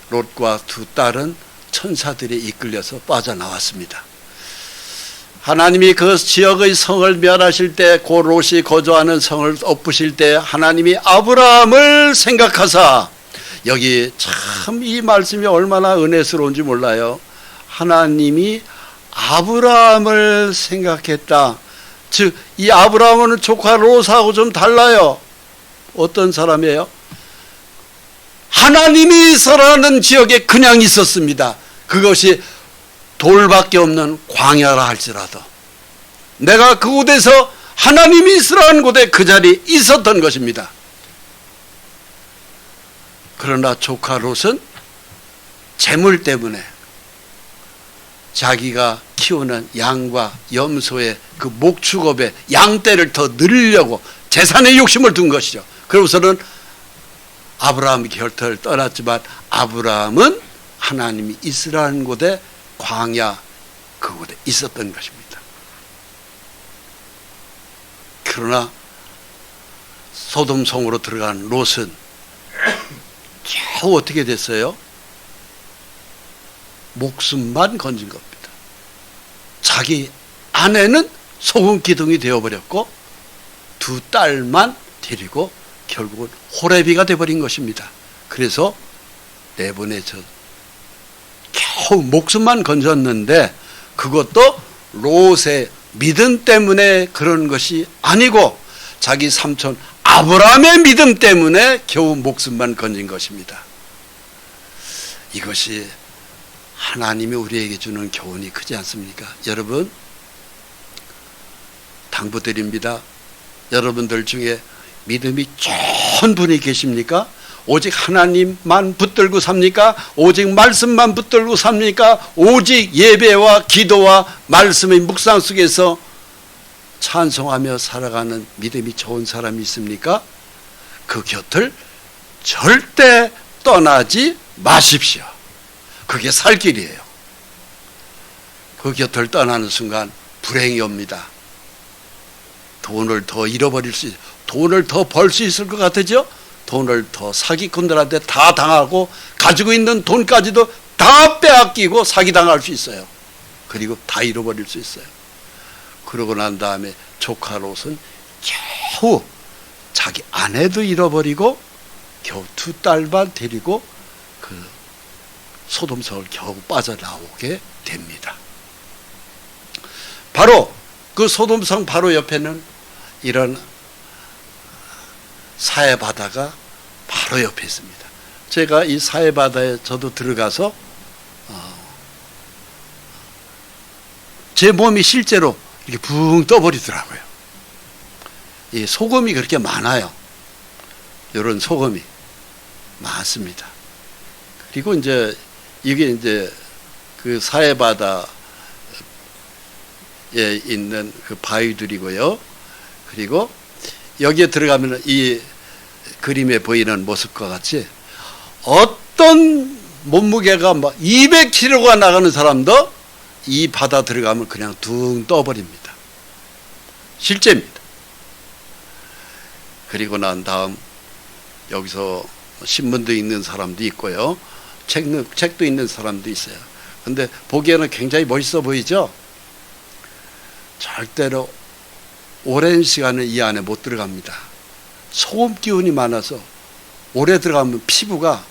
S1: 롯과 두 딸은 천사들이 이끌려서 빠져나왔습니다. 하나님이 그 지역의 성을 멸하실 때 그 롯이 거주하는 성을 엎으실 때 하나님이 아브라함을 생각하사 여기 참 이 말씀이 얼마나 은혜스러운지 몰라요. 하나님이 아브라함을 생각했다. 즉 이 아브라함은 조카 롯하고 좀 달라요. 어떤 사람이에요? 하나님이 있으라는 지역에 그냥 있었습니다. 그것이 돌밖에 없는 광야라 할지라도 내가 그곳에서 하나님이 있으라는 곳에 그 자리에 있었던 것입니다. 그러나 조카 롯은 재물 때문에 자기가 키우는 양과 염소의 그 목축업에 양떼를 더 늘리려고 재산의 욕심을 둔 것이죠. 그러고서는 아브라함이 곁을 떠났지만 아브라함은 하나님이 있으라는 곳에 광야 그곳에 있었던 것입니다. 그러나 소돔성으로 들어간 롯은 겨우 어떻게 됐어요? 목숨만 건진 겁니다. 자기 아내는 소금기둥이 되어버렸고 두 딸만 데리고 결국은 호레비가 되어버린 것입니다. 그래서 내보내져 겨우 목숨만 건졌는데 그것도 롯의 믿음 때문에 그런 것이 아니고 자기 삼촌 아브라함의 믿음 때문에 겨우 목숨만 건진 것입니다. 이것이 하나님이 우리에게 주는 교훈이 크지 않습니까? 여러분, 당부드립니다. 여러분들 중에 믿음이 좋은 분이 계십니까? 오직 하나님만 붙들고 삽니까? 오직 말씀만 붙들고 삽니까? 오직 예배와 기도와 말씀의 묵상 속에서 찬송하며 살아가는 믿음이 좋은 사람이 있습니까? 그 곁을 절대 떠나지 마십시오. 그게 살 길이에요. 그 곁을 떠나는 순간 불행이 옵니다. 돈을 더 잃어버릴 수, 돈을 더 벌 수 있을 것 같으죠? 돈을 더 사기꾼들한테 다 당하고 가지고 있는 돈까지도 다 빼앗기고 사기당할 수 있어요. 그리고 다 잃어버릴 수 있어요. 그러고 난 다음에 조카 롯은 겨우 자기 아내도 잃어버리고 겨우 두 딸만 데리고 그 소돔성을 겨우 빠져나오게 됩니다. 바로 그 소돔성 바로 옆에는 이런 사해바다가 바로 옆에 있습니다. 제가 이 사해바다에 저도 들어가서 제 몸이 실제로 이렇게 붕 떠버리더라고요. 이 소금이 그렇게 많아요. 이런 소금이 많습니다. 그리고 이제 이게 이제 그 사해바다에 있는 그 바위들이고요. 그리고 여기에 들어가면 이 그림에 보이는 모습과 같이 어떤 몸무게가 막 200kg가 나가는 사람도 이 바다 들어가면 그냥 둥 떠버립니다. 실제입니다. 그리고 난 다음 여기서 신문도 읽는 사람도 있고요. 책도 읽는 사람도 있어요. 근데 보기에는 굉장히 멋있어 보이죠? 절대로 오랜 시간을 이 안에 못 들어갑니다. 소금 기운이 많아서 오래 들어가면 피부가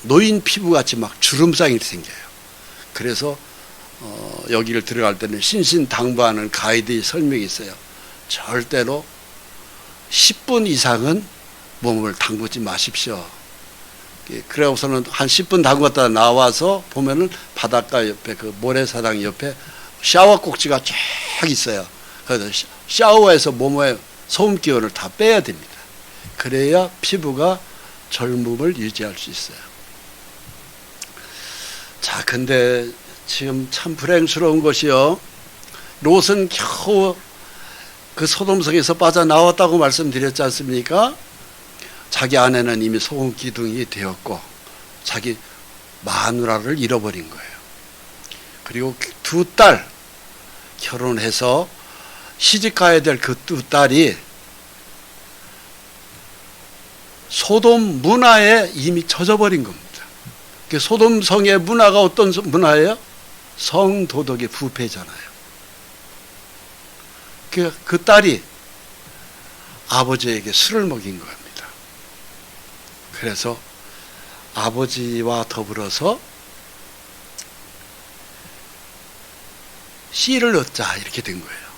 S1: 노인 피부같이 막 주름상이 생겨요. 그래서 여기를 들어갈 때는 신신당부하는 가이드의 설명이 있어요. 절대로 10분 이상은 몸을 담그지 마십시오. 그래서는 한 10분 담갔다 나와서 보면은 바닷가 옆에 그 모래사장 옆에 샤워 꼭지가 쫙 있어요. 그래서 샤워해서 몸에 소금 기운을 다 빼야 됩니다. 그래야 피부가 젊음을 유지할 수 있어요. 자, 근데 지금 참 불행스러운 것이요. 롯은 겨우 그 소돔성에서 빠져나왔다고 말씀드렸지 않습니까? 자기 아내는 이미 소금 기둥이 되었고 자기 마누라를 잃어버린 거예요. 그리고 두 딸 결혼해서 시집가야 될 그 두 딸이 소돔 문화에 이미 젖어버린 겁니다. 소돔성의 문화가 어떤 문화예요? 성도덕의 부패잖아요. 그 딸이 아버지에게 술을 먹인 겁니다. 그래서 아버지와 더불어서 씨를 얻자 이렇게 된 거예요.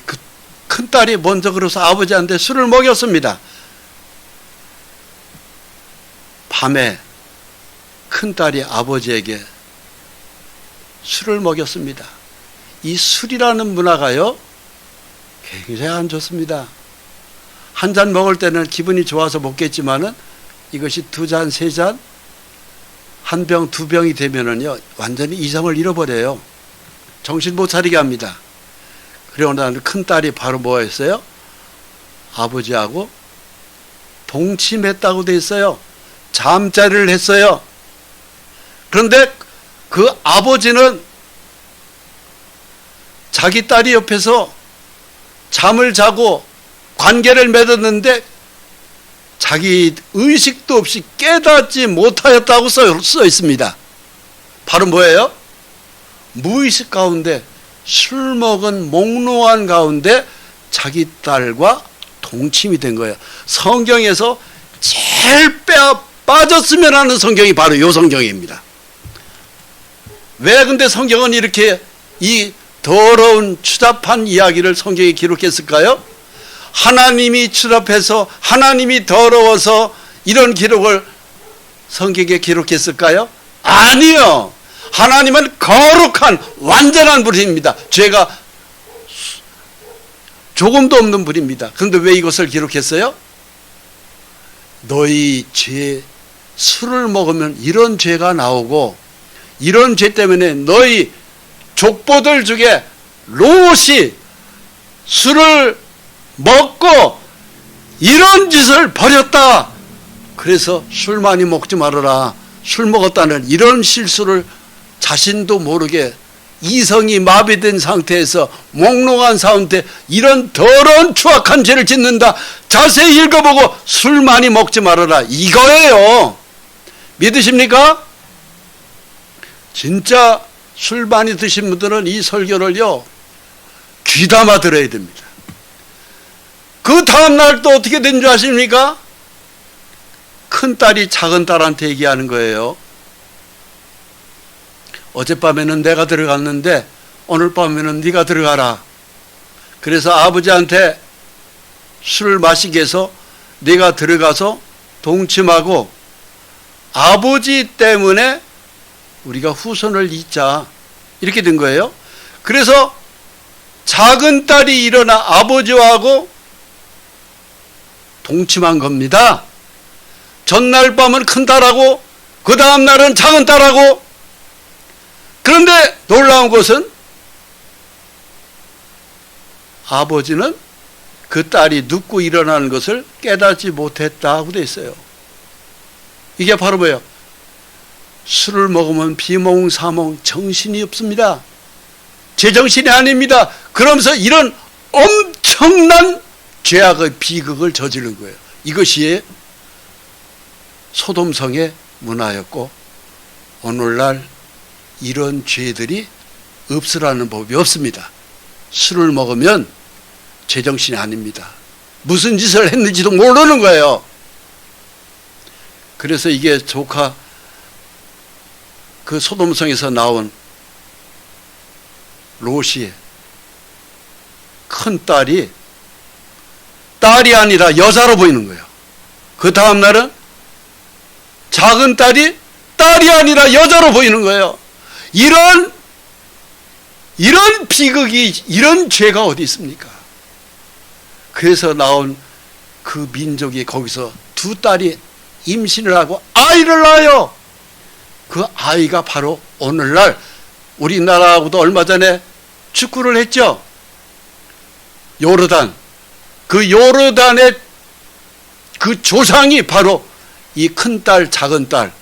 S1: 그 큰 딸이 먼저 그래서 아버지한테 술을 먹였습니다. 밤에 큰 딸이 아버지에게 술을 먹였습니다. 이 술이라는 문화가요 굉장히 안 좋습니다. 한 잔 먹을 때는 기분이 좋아서 먹겠지만은 이것이 두 잔, 세 잔, 한 병, 두 병이 되면은요 완전히 이성을 잃어버려요. 정신 못 차리게 합니다. 그리고 나는 큰 딸이 바로 뭐 했어요? 아버지하고 동침했다고 돼 있어요. 잠자리를 했어요. 그런데 그 아버지는 자기 딸이 옆에서 잠을 자고 관계를 맺었는데 자기 의식도 없이 깨닫지 못하였다고 써 있습니다. 바로 뭐예요? 무의식 가운데 술 먹은 몽롱한 가운데 자기 딸과 동침이 된 거예요. 성경에서 제일 빠졌으면 하는 성경이 바로 이 성경입니다. 왜 근데 성경은 이렇게 이 더러운 추잡한 이야기를 성경에 기록했을까요? 하나님이 추잡해서 하나님이 더러워서 이런 기록을 성경에 기록했을까요? 아니요. 하나님은 거룩한 완전한 분입니다. 죄가 조금도 없는 분입니다. 그런데 왜 이것을 기록했어요? 너희 죄, 술을 먹으면 이런 죄가 나오고 이런 죄 때문에 너희 족보들 중에 롯이 술을 먹고 이런 짓을 벌였다. 그래서 술 많이 먹지 말아라. 술 먹었다는 이런 실수를 자신도 모르게 이성이 마비된 상태에서 몽롱한 상태 이런 더러운 추악한 죄를 짓는다. 자세히 읽어보고 술 많이 먹지 말아라. 이거예요. 믿으십니까? 진짜 술 많이 드신 분들은 이 설교를요 귀담아 들어야 됩니다. 그 다음날 또 어떻게 된 줄 아십니까? 큰딸이 작은딸한테 얘기하는 거예요. 어젯밤에는 내가 들어갔는데 오늘 밤에는 네가 들어가라. 그래서 아버지한테 술을 마시게 해서 네가 들어가서 동침하고 아버지 때문에 우리가 후손을 잇자. 이렇게 된 거예요. 그래서 작은 딸이 일어나 아버지하고 동침한 겁니다. 전날 밤은 큰 딸하고 그 다음 날은 작은 딸하고. 그런데 놀라운 것은 아버지는 그 딸이 눕고 일어나는 것을 깨닫지 못했다고 돼 있어요. 이게 바로 뭐예요? 술을 먹으면 비몽사몽 정신이 없습니다. 제정신이 아닙니다. 그러면서 이런 엄청난 죄악의 비극을 저지른 거예요. 이것이 소돔성의 문화였고 오늘날 이런 죄들이 없으라는 법이 없습니다. 술을 먹으면 제정신이 아닙니다. 무슨 짓을 했는지도 모르는 거예요. 그래서 이게 조카 그 소돔성에서 나온 롯이 큰 딸이 아니라 여자로 보이는 거예요. 그 다음 날은 작은 딸이 딸이 아니라 여자로 보이는 거예요. 이런 비극이, 이런 죄가 어디 있습니까? 그래서 나온 그 민족이 거기서 두 딸이 임신을 하고 아이를 낳아요. 그 아이가 바로 오늘날 우리나라하고도 얼마 전에 축구를 했죠. 요르단. 그 요르단의 그 조상이 바로 이 큰딸 작은딸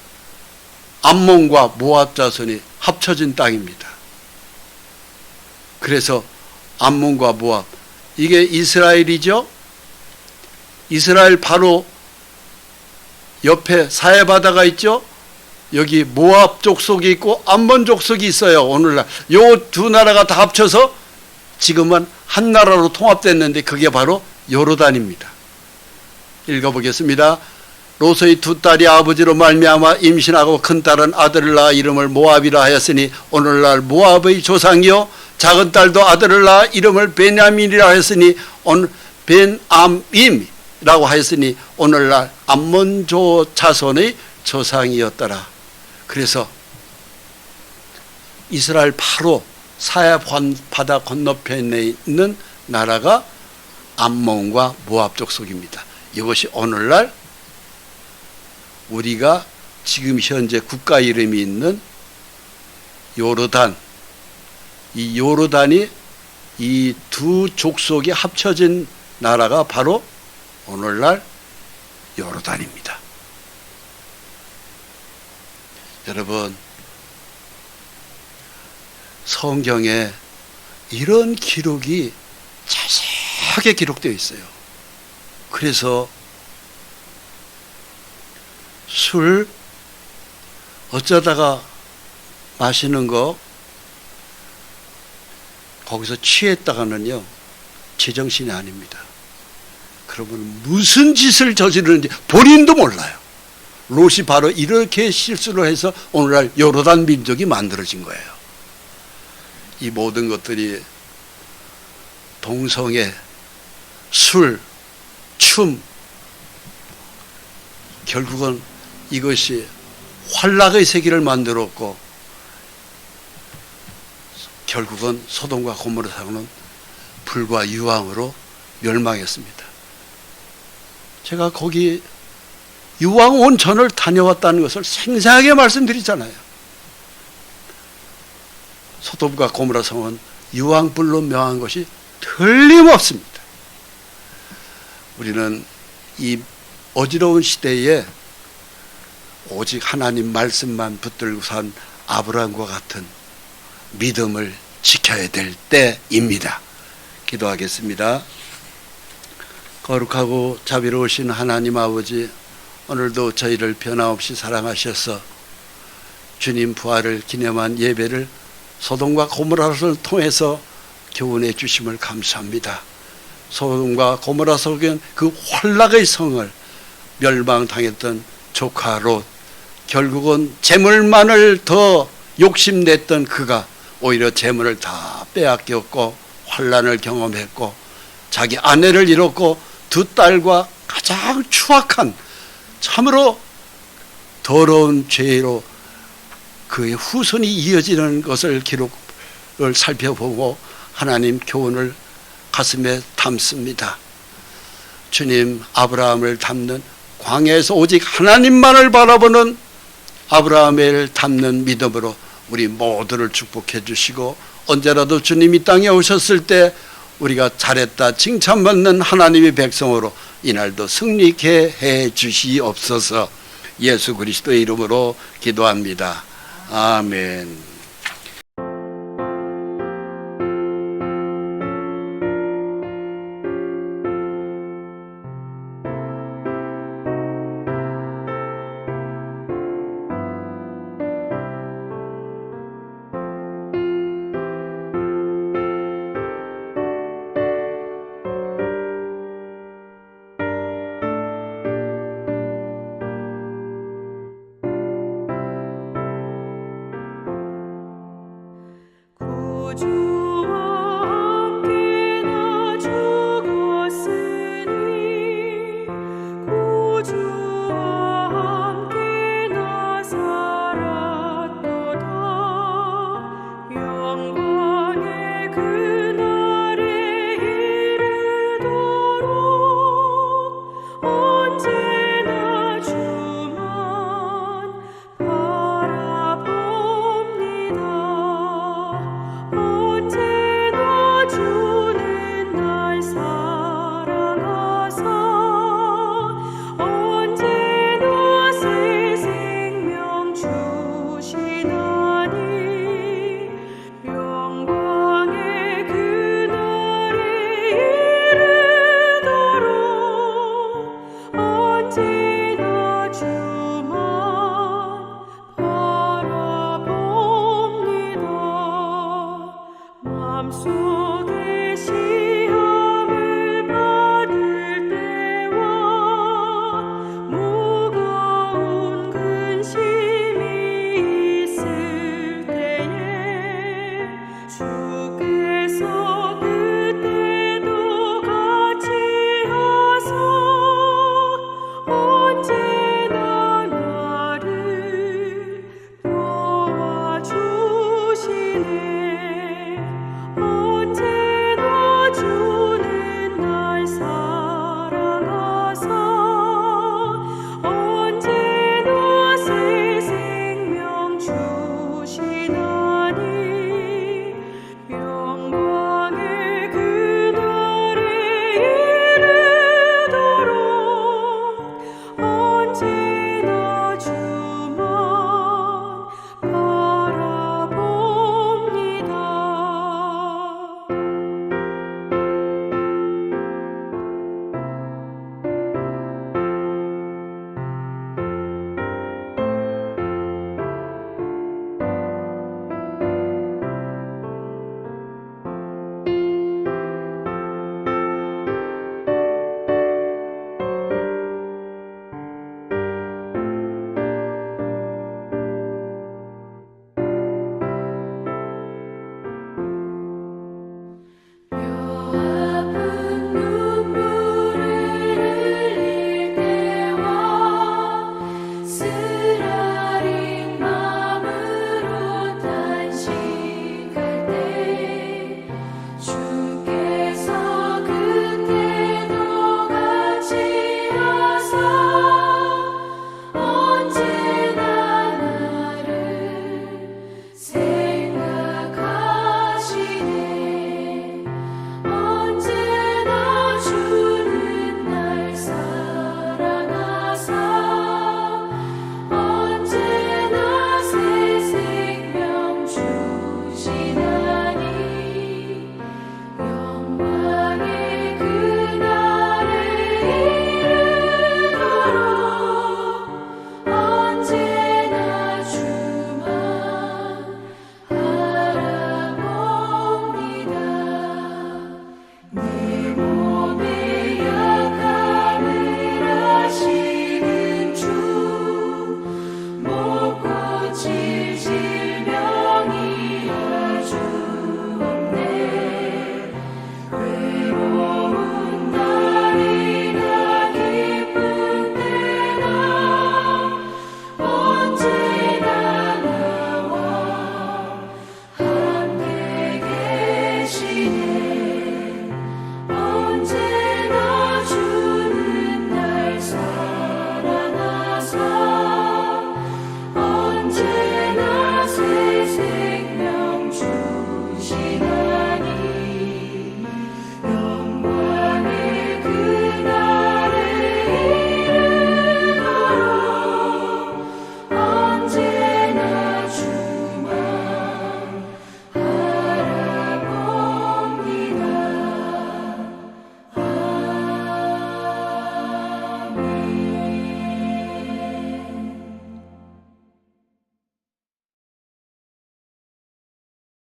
S1: 암몬과 모압 자손이 합쳐진 땅입니다. 그래서 암몬과 모압, 이게 이스라엘이죠. 이스라엘 바로 옆에 사해바다가 있죠. 여기 모압 족속이 있고 암몬 족속이 있어요. 오늘날 요 두 나라가 다 합쳐서 지금은 한 나라로 통합됐는데 그게 바로 요르단입니다. 읽어보겠습니다. 롯의 두 딸이 아버지로 말미암아 임신하고 큰 딸은 아들을 낳아 이름을 모압이라 하였으니 오늘날 모압의 조상이요 작은 딸도 아들을 낳아 이름을 베냐민이라 하였으니 벤암임이라고 하였으니 오늘날 암몬조 자손의 조상이었더라. 그래서 이스라엘 바로 사해 바다 건너편에 있는 나라가 암몬과 모압 족속입니다. 이것이 오늘날 우리가 지금 현재 국가 이름이 있는 요르단, 이 요르단이 이 두 족속이 합쳐진 나라가 바로 오늘날 요르단입니다. 여러분, 성경에 이런 기록이 자세하게 기록되어 있어요. 그래서 술 어쩌다가 마시는 거 거기서 취했다가는요 제정신이 아닙니다. 그러면 무슨 짓을 저지르는지 본인도 몰라요. 롯이 바로 이렇게 실수를 해서 오늘날 요르단 민족이 만들어진 거예요. 이 모든 것들이 동성애, 술, 춤, 결국은 이것이 환락의 세계를 만들었고 결국은 소돔과 고모라 사고는 불과 유황으로 멸망했습니다. 제가 거기 유황 온천을 다녀왔다는 것을 생생하게 말씀드리잖아요. 소돔과 고모라 성은 유황불로 명한 것이 틀림없습니다. 우리는 이 어지러운 시대에 오직 하나님 말씀만 붙들고 산 아브라함과 같은 믿음을 지켜야 될 때입니다. 기도하겠습니다. 거룩하고 자비로우신 하나님 아버지, 오늘도 저희를 변함없이 사랑하셔서 주님 부활을 기념한 예배를 소돔과 고모라를 통해서 교훈해 주심을 감사합니다. 소돔과 고모라 속엔 그 환락의 성을 멸망당했던 조카 롯, 결국은 재물만을 더 욕심냈던 그가 오히려 재물을 다 빼앗겼고 환란을 경험했고 자기 아내를 잃었고 두 딸과 가장 추악한 참으로 더러운 죄로 그의 후손이 이어지는 것을 기록을 살펴보고 하나님 교훈을 가슴에 담습니다. 주님, 아브라함을 담는 광야에서 오직 하나님만을 바라보는 아브라함을 담는 믿음으로 우리 모두를 축복해 주시고 언제라도 주님이 땅에 오셨을 때 우리가 잘했다 칭찬받는 하나님의 백성으로 이날도 승리케 해 주시옵소서. 예수 그리스도의 이름으로 기도합니다. 아멘.
S2: 주